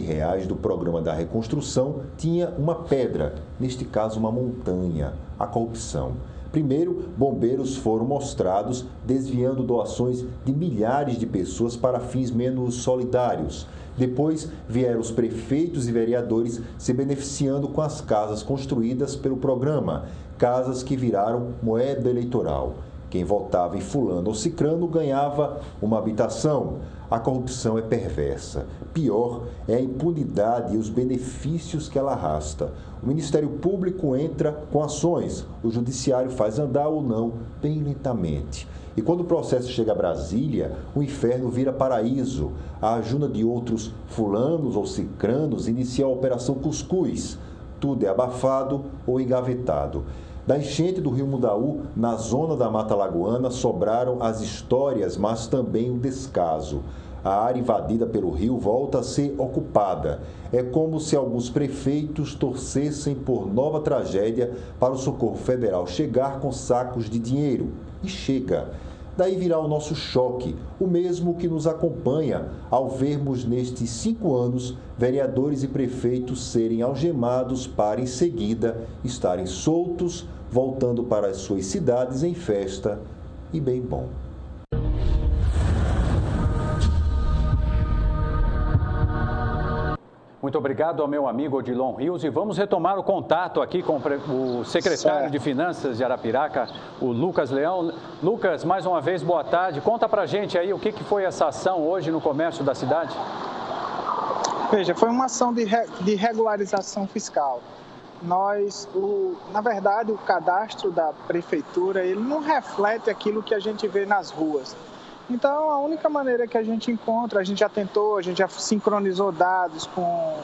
do programa da reconstrução tinha uma pedra, neste caso uma montanha, a corrupção. Primeiro, bombeiros foram mostrados desviando doações de milhares de pessoas para fins menos solidários. Depois, vieram os prefeitos e vereadores se beneficiando com as casas construídas pelo programa, casas que viraram moeda eleitoral. Quem votava em fulano ou cicrano ganhava uma habitação. A corrupção é perversa. Pior é a impunidade e os benefícios que ela arrasta. O Ministério Público entra com ações, o Judiciário faz andar ou não, bem lentamente. E quando o processo chega a Brasília, o inferno vira paraíso. A ajuda de outros fulanos ou cicranos inicia a Operação Cuscuz. Tudo é abafado ou engavetado. Da enchente do Rio Mundaú, na zona da Mata Lagoana, sobraram as histórias, mas também o descaso. A área invadida pelo rio volta a ser ocupada. É como se alguns prefeitos torcessem por nova tragédia para o socorro federal chegar com sacos de dinheiro. E chega. Daí virá o nosso choque, o mesmo que nos acompanha ao vermos nestes 5 anos vereadores e prefeitos serem algemados para em seguida estarem soltos, voltando para as suas cidades em festa e bem bom. Muito obrigado ao meu amigo Odilon Rios e vamos retomar o contato aqui com o secretário de Finanças de Arapiraca, o Lucas Leão. Lucas, mais uma vez, boa tarde. Conta pra gente aí o que foi essa ação hoje no comércio da cidade. Veja, foi uma ação de regularização fiscal. Na verdade, o cadastro da prefeitura, ele não reflete aquilo que a gente vê nas ruas. Então, a única maneira que a gente encontra, a gente já tentou, a gente já sincronizou dados com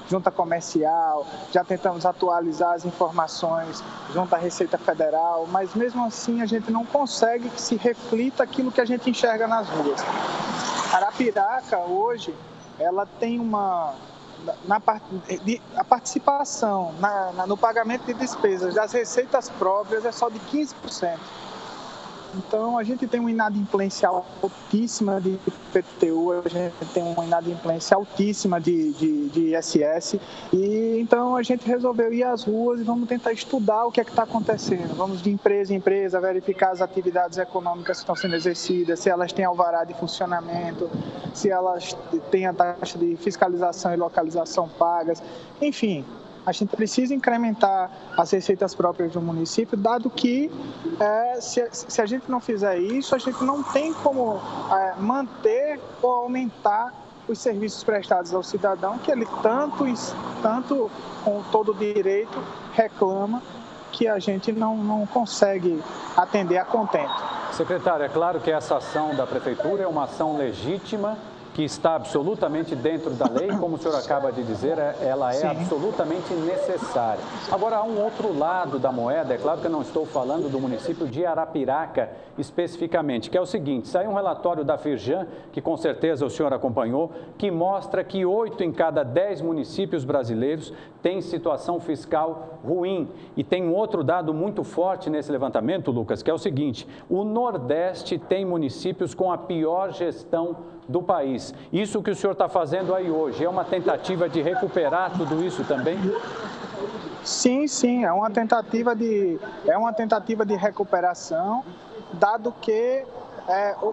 junta comercial, já tentamos atualizar as informações junto à Receita Federal, mas mesmo assim a gente não consegue que se reflita aquilo que a gente enxerga nas ruas. Arapiraca, hoje, ela tem a participação no pagamento de despesas das receitas próprias é só de 15%. Então, a gente tem uma inadimplência altíssima de IPTU, a gente tem uma inadimplência altíssima de ISS, e então a gente resolveu ir às ruas e vamos tentar estudar o que é que está acontecendo. Vamos de empresa em empresa verificar as atividades econômicas que estão sendo exercidas, se elas têm alvará de funcionamento, se elas têm a taxa de fiscalização e localização pagas, enfim. A gente precisa incrementar as receitas próprias do município, dado que se a gente não fizer isso, a gente não tem como manter ou aumentar os serviços prestados ao cidadão, que ele tanto com todo direito reclama, que a gente não consegue atender a contento. Secretário, é claro que essa ação da Prefeitura é uma ação legítima, que está absolutamente dentro da lei, como o senhor acaba de dizer, ela é absolutamente necessária. Agora, há um outro lado da moeda, é claro que eu não estou falando do município de Arapiraca especificamente, que é o seguinte: saiu um relatório da Firjan, que com certeza o senhor acompanhou, que mostra que 8 em cada 10 municípios brasileiros têm situação fiscal ruim. E tem um outro dado muito forte nesse levantamento, Lucas, que é o seguinte: o Nordeste tem municípios com a pior gestão do país. Isso que o senhor está fazendo aí hoje é uma tentativa de recuperar tudo isso também? Sim, é uma tentativa de recuperação, dado que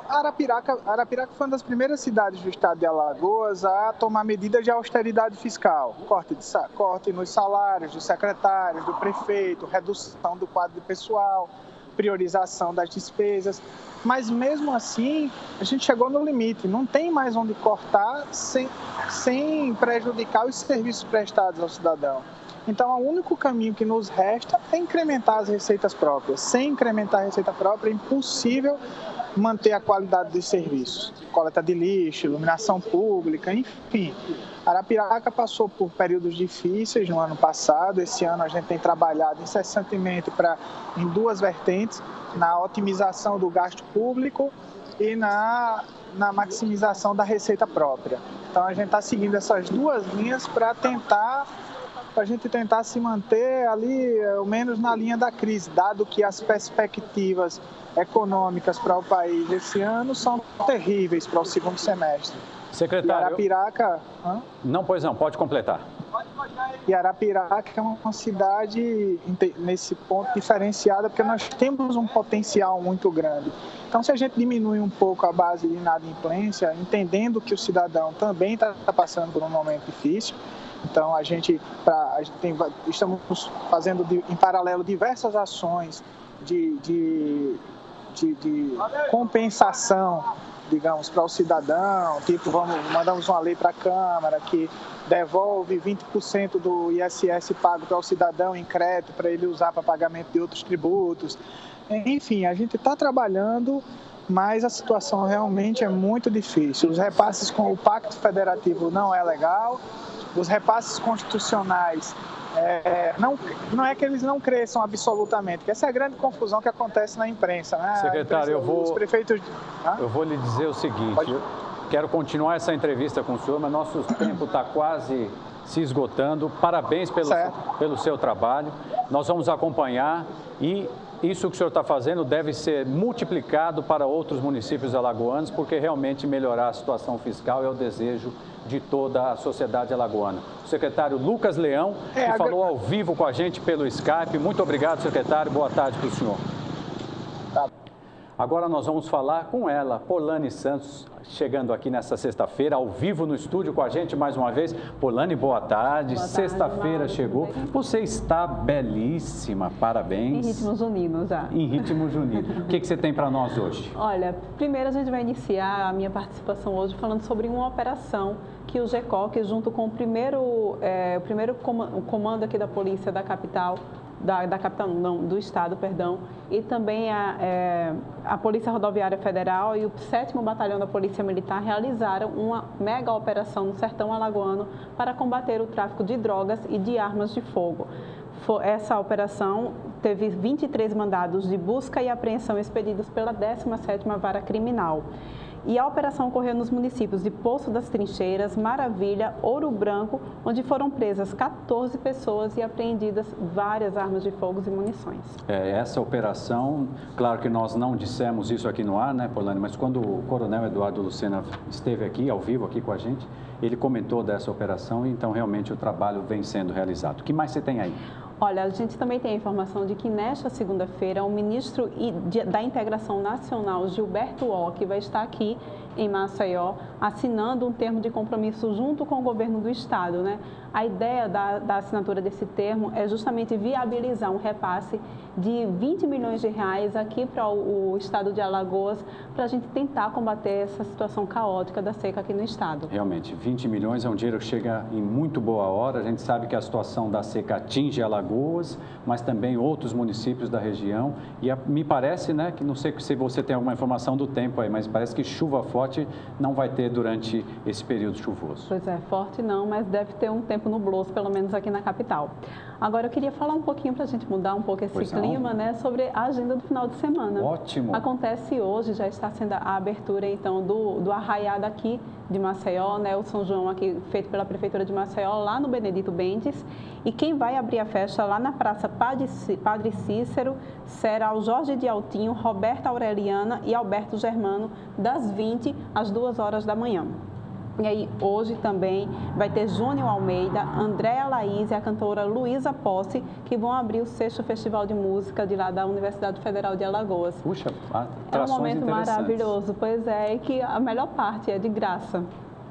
Arapiraca foi uma das primeiras cidades do estado de Alagoas a tomar medidas de austeridade fiscal, corte nos salários dos secretários, do prefeito, redução do quadro de pessoal, priorização das despesas, mas mesmo assim a gente chegou no limite, não tem mais onde cortar sem prejudicar os serviços prestados ao cidadão. Então, o único caminho que nos resta é incrementar as receitas próprias. Sem incrementar a receita própria, é impossível manter a qualidade dos serviços. Coleta de lixo, iluminação pública, enfim. Arapiraca passou por períodos difíceis no ano passado. Esse ano a gente tem trabalhado incessantemente em 2 vertentes, na otimização do gasto público e na maximização da receita própria. Então, a gente está seguindo essas 2 linhas para tentar para a gente tentar se manter ali, ao menos na linha da crise, dado que as perspectivas econômicas para o país esse ano são terríveis para o segundo semestre. Secretário... E Arapiraca... Não, pois não, pode completar. E Arapiraca é uma cidade, nesse ponto, diferenciada, porque nós temos um potencial muito grande. Então, se a gente diminui um pouco a base de inadimplência, entendendo que o cidadão também está passando por um momento difícil, então estamos fazendo em paralelo diversas ações de compensação, digamos, para o cidadão, tipo, mandamos uma lei para a Câmara que devolve 20% do ISS pago para o cidadão em crédito para ele usar para pagamento de outros tributos. Enfim, a gente está trabalhando, mas a situação realmente é muito difícil. Os repasses com o Pacto Federativo não é legal, os repasses constitucionais não é que eles não cresçam absolutamente, que essa é a grande confusão que acontece na imprensa, né? Secretário, os prefeitos... eu vou lhe dizer o seguinte, eu quero continuar essa entrevista com o senhor, mas nosso tempo está quase se esgotando. Parabéns pelo seu trabalho, nós vamos acompanhar e isso que o senhor está fazendo deve ser multiplicado para outros municípios alagoanos, porque realmente melhorar a situação fiscal é o desejo de toda a sociedade alagoana. O secretário Lucas Leão, que falou ao vivo com a gente pelo Skype. Muito obrigado, secretário. Boa tarde para o senhor. Agora nós vamos falar com ela, Polane Santos, chegando aqui nessa sexta-feira, ao vivo no estúdio com a gente mais uma vez. Polane, boa tarde. Sexta-feira chegou. Você está belíssima, parabéns. Em ritmo junino já. Em ritmo junino. O que você tem para nós hoje? Olha, primeiro a gente vai iniciar a minha participação hoje falando sobre uma operação que o GECOC, junto com o primeiro comando aqui da polícia da capital, do estado, perdão, e também a Polícia Rodoviária Federal e o 7º Batalhão da Polícia Militar realizaram uma mega operação no sertão alagoano para combater o tráfico de drogas e de armas de fogo. Essa operação teve 23 mandados de busca e apreensão expedidos pela 17ª Vara Criminal. E a operação ocorreu nos municípios de Poço das Trincheiras, Maravilha, Ouro Branco, onde foram presas 14 pessoas e apreendidas várias armas de fogo e munições. Essa operação, claro que nós não dissemos isso aqui no ar, né, Polane, mas quando o coronel Eduardo Lucena esteve aqui, ao vivo, aqui com a gente, ele comentou dessa operação e então realmente o trabalho vem sendo realizado. O que mais você tem aí? Olha, a gente também tem a informação de que nesta segunda-feira o ministro da Integração Nacional, Gilberto Ock, vai estar aqui em Maceió, assinando um termo de compromisso junto com o governo do estado, né? A ideia da assinatura desse termo é justamente viabilizar um repasse de 20 milhões de reais aqui para o estado de Alagoas, para a gente tentar combater essa situação caótica da seca aqui no estado. Realmente, 20 milhões é um dinheiro que chega em muito boa hora. A gente sabe que a situação da seca atinge Alagoas, mas também outros municípios da região. E me parece, né, que não sei se você tem alguma informação do tempo aí, mas parece que chuva forte não vai ter durante esse período chuvoso. Pois é, forte não, mas deve ter um tempo nubloso, pelo menos aqui na capital. Agora, eu queria falar um pouquinho para a gente mudar um pouco esse clima, né, sobre a agenda do final de semana. Ótimo. Acontece hoje, já está sendo a abertura, então, do Arraiá daqui de Maceió, né, o São João aqui feito pela Prefeitura de Maceió, lá no Benedito Bentes. E quem vai abrir a festa lá na Praça Padre Cícero será o Jorge de Altinho, Roberta Aureliana e Alberto Germano, das 20 às 2 horas da manhã. E aí, hoje também vai ter Júnior Almeida, Andréa Laís e a cantora Luísa Posse, que vão abrir o 6º Festival de Música de lá da Universidade Federal de Alagoas. Puxa, é um momento maravilhoso, pois é, e que a melhor parte é de graça.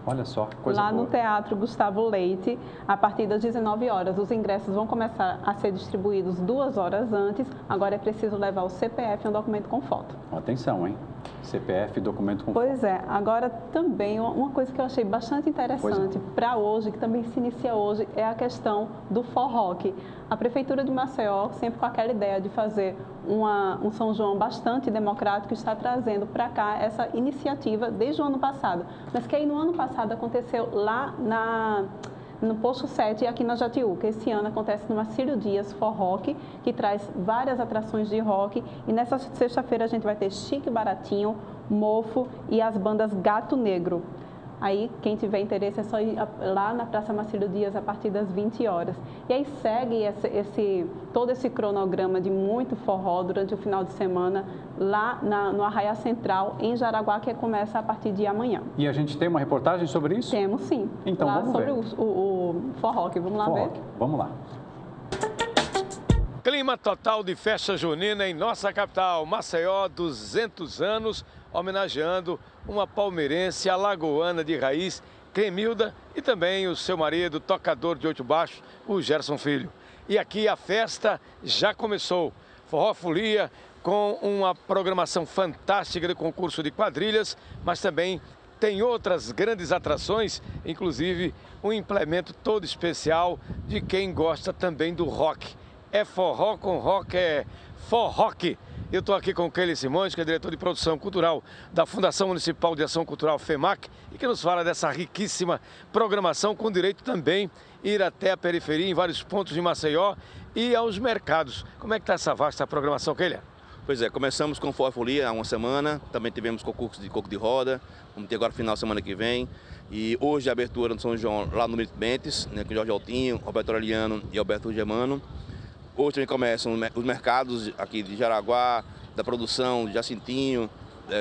Olha só, que coisa boa. Lá no Teatro Gustavo Leite, a partir das 19 horas. Os ingressos vão começar a ser distribuídos 2 horas antes. Agora é preciso levar o CPF e um documento com foto. Atenção, hein? CPF e documento com Pois é. Agora também, uma coisa que eu achei bastante interessante para hoje, que também se inicia hoje, é a questão do forroque. A Prefeitura de Maceió, sempre com aquela ideia de fazer um São João bastante democrático, está trazendo para cá essa iniciativa desde o ano passado. Mas que aí no ano passado aconteceu lá no Posto 7, aqui na Jatiuca. Esse ano acontece no Marcílio Dias Forroque, que traz várias atrações de rock. E nessa sexta-feira a gente vai ter Chique Baratinho, Mofo e as bandas Gato Negro. Aí, quem tiver interesse, é só ir lá na Praça Marcílio Dias a partir das 20 horas. E aí segue todo esse cronograma de muito forró durante o final de semana lá no Arraiá Central, em Jaraguá, que começa a partir de amanhã. E a gente tem uma reportagem sobre isso? Temos, sim. Então, lá vamos sobre ver. o forró, que vamos lá ver. Vamos lá. Clima total de festa junina em nossa capital, Maceió, 200 anos, homenageando uma palmeirense alagoana de raiz, Clemilda, e também o seu marido, tocador de oito baixos, o Gerson Filho. E aqui a festa já começou. Forró Folia, com uma programação fantástica de concurso de quadrilhas, mas também tem outras grandes atrações, inclusive um implemento todo especial de quem gosta também do rock. É forró com rock, é forrock. Eu estou aqui com o Keili Simões, que é diretor de produção cultural da Fundação Municipal de Ação Cultural FEMAC, e que nos fala dessa riquíssima programação, com direito também ir até a periferia, em vários pontos de Maceió e aos mercados. Como é que está essa vasta programação, Keili? Pois é, começamos com Forró Folia há uma semana, também tivemos concurso de coco de roda, vamos ter agora final de semana que vem. E hoje a abertura no São João, lá no Milton Bentes, né, com Jorge Altinho, Roberto Aureliano e Alberto Germano. Hoje também começam os mercados aqui de Jaraguá, da produção, de Jacintinho,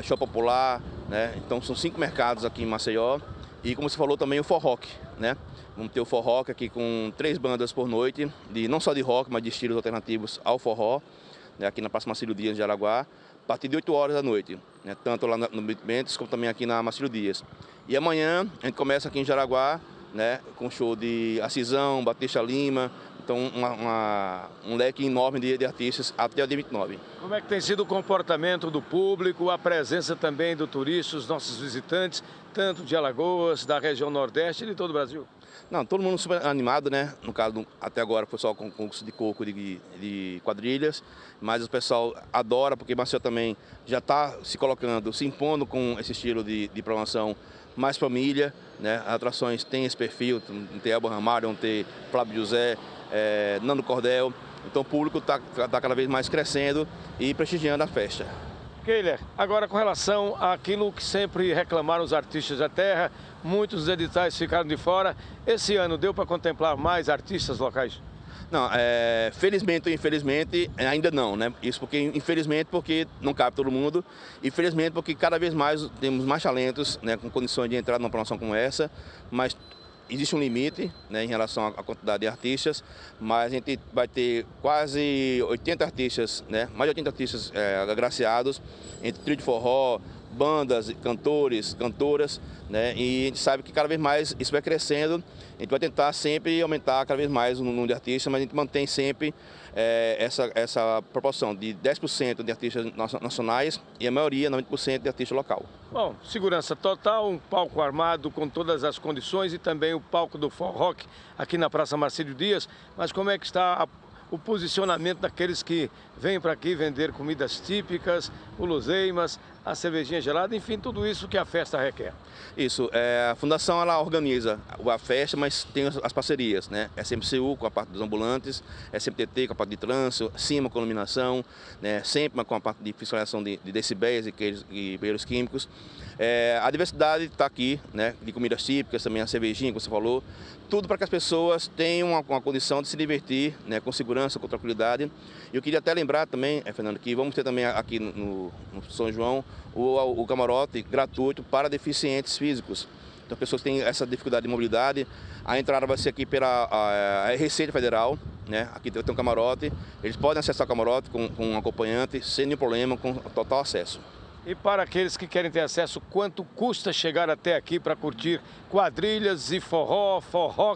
Show Popular, né? Então são 5 mercados aqui em Maceió. E como você falou também o forrock, né? Vamos ter o forrock aqui com 3 bandas por noite, não só de rock, mas de estilos alternativos ao forró, né? Aqui na Praça Marcílio Dias, de Jaraguá, a partir de 8 horas da noite, né? Tanto lá no Bentes como também aqui na Marcílio Dias. E amanhã a gente começa aqui em Jaraguá, né? Com show de Acisão, Batista Lima. Então, um leque enorme de artistas até o dia 29. Como é que tem sido o comportamento do público, a presença também do turista, os nossos visitantes, tanto de Alagoas, da região Nordeste e de todo o Brasil? Não, todo mundo super animado, né? No caso, até agora foi só com concurso de coco de quadrilhas, mas o pessoal adora, porque Maceió também já está se colocando, se impondo com esse estilo de programação mais família, né? As atrações têm esse perfil, não tem Elba Ramalho, não tem Flávio José, Nando Cordel, então o público está cada vez mais crescendo e prestigiando a festa. Keili, agora com relação àquilo que sempre reclamaram os artistas da terra, muitos dos editais ficaram de fora, esse ano deu para contemplar mais artistas locais? Não, felizmente ou infelizmente ainda não, né? Isso porque, infelizmente, porque não cabe todo mundo, e felizmente porque cada vez mais temos mais talentos, né, com condições de entrar numa programação como essa, mas existe um limite, né, em relação à quantidade de artistas, mas a gente vai ter quase 80 artistas, né, mais de 80 artistas agraciados, entre trio de forró, bandas, cantores, cantoras, né, e a gente sabe que cada vez mais isso vai crescendo. A gente vai tentar sempre aumentar cada vez mais o número de artistas, mas a gente mantém sempre essa proporção de 10% de artistas nacionais e a maioria, 90%, de artista local. Bom, segurança total, um palco armado com todas as condições e também o palco do forró aqui na Praça Marcílio Dias. Mas como é que está o posicionamento daqueles que vêm para aqui vender comidas típicas, guloseimas, a cervejinha gelada, enfim, tudo isso que a festa requer? Isso, a Fundação ela organiza a festa, mas tem as parcerias, né? SMCU com a parte dos ambulantes, SMTT com a parte de trânsito, CIMA com iluminação, né? SEMPMA com a parte de fiscalização de decibéis e barreiros químicos. A diversidade está aqui, né? De comidas típicas, também a cervejinha, como você falou, tudo para que as pessoas tenham uma condição de se divertir, né? Com segurança, com tranquilidade. E eu queria até lembrar também, Fernando, que vamos ter também aqui no São João o camarote gratuito para deficientes físicos. Então, pessoas que têm essa dificuldade de mobilidade, a entrada vai ser aqui pela Receita Federal, né? Aqui tem um camarote, eles podem acessar o camarote com um acompanhante, sem nenhum problema, com total acesso. E para aqueles que querem ter acesso, quanto custa chegar até aqui para curtir quadrilhas e forró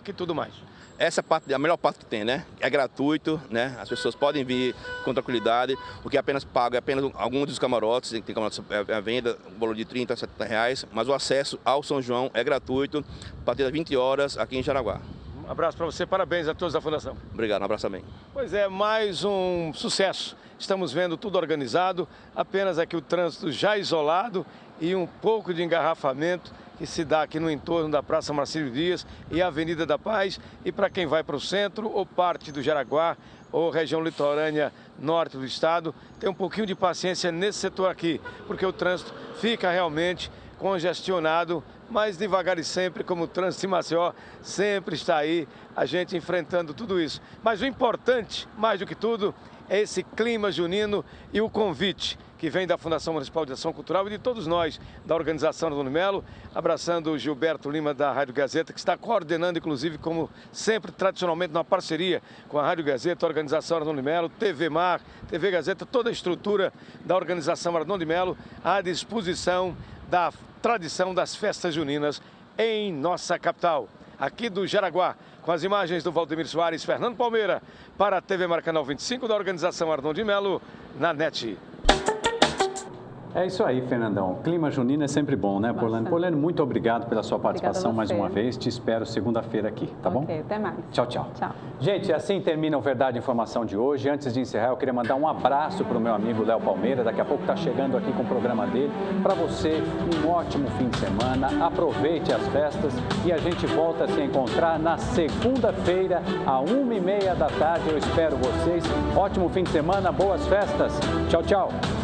e tudo mais? Essa parte, a melhor parte que tem, né? É gratuito, né? As pessoas podem vir com tranquilidade. O que apenas paga é apenas alguns dos camarotes, tem camarotes à venda, um valor de R$30 a R$70, mas o acesso ao São João é gratuito, a partir das 20 horas aqui em Jaraguá. Um abraço para você, parabéns a todos da Fundação. Obrigado, um abraço também. Pois é, mais um sucesso. Estamos vendo tudo organizado, apenas aqui o trânsito já isolado e um pouco de engarrafamento que se dá aqui no entorno da Praça Marcílio Dias e a Avenida da Paz. E para quem vai para o centro ou parte do Jaraguá ou região litorânea norte do estado, tem um pouquinho de paciência nesse setor aqui, porque o trânsito fica realmente congestionado, mas devagar e sempre, como o trânsito de Maceió sempre está aí, a gente enfrentando tudo isso. Mas o importante, mais do que tudo, é esse clima junino e o convite que vem da Fundação Municipal de Ação Cultural e de todos nós da organização Arnoldo Melo, abraçando o Gilberto Lima da Rádio Gazeta, que está coordenando, inclusive, como sempre, tradicionalmente, na parceria com a Rádio Gazeta, a organização Arnoldo Melo, TV Mar, TV Gazeta, toda a estrutura da organização Arnoldo Melo à disposição da tradição das festas juninas em nossa capital, aqui do Jaraguá, com as imagens do Valdemir Soares, Fernando Palmeira, para a TV Mar Canal 25 da organização Arnoldo Melo, na NET. É isso aí, Fernandão. O clima junino é sempre bom, né, Polane? Polane, muito obrigado pela sua participação mais uma vez. Te espero segunda-feira aqui, tá bom? Ok, até mais. Tchau, tchau. Tchau. Gente, assim termina o Verdade e Informação de hoje. Antes de encerrar, eu queria mandar um abraço para o meu amigo Léo Palmeira. Daqui a pouco está chegando aqui com o programa dele. Para você, um ótimo fim de semana. Aproveite as festas e a gente volta a se encontrar na segunda-feira, às 1h30 da tarde. Eu espero vocês. Ótimo fim de semana, boas festas. Tchau, tchau.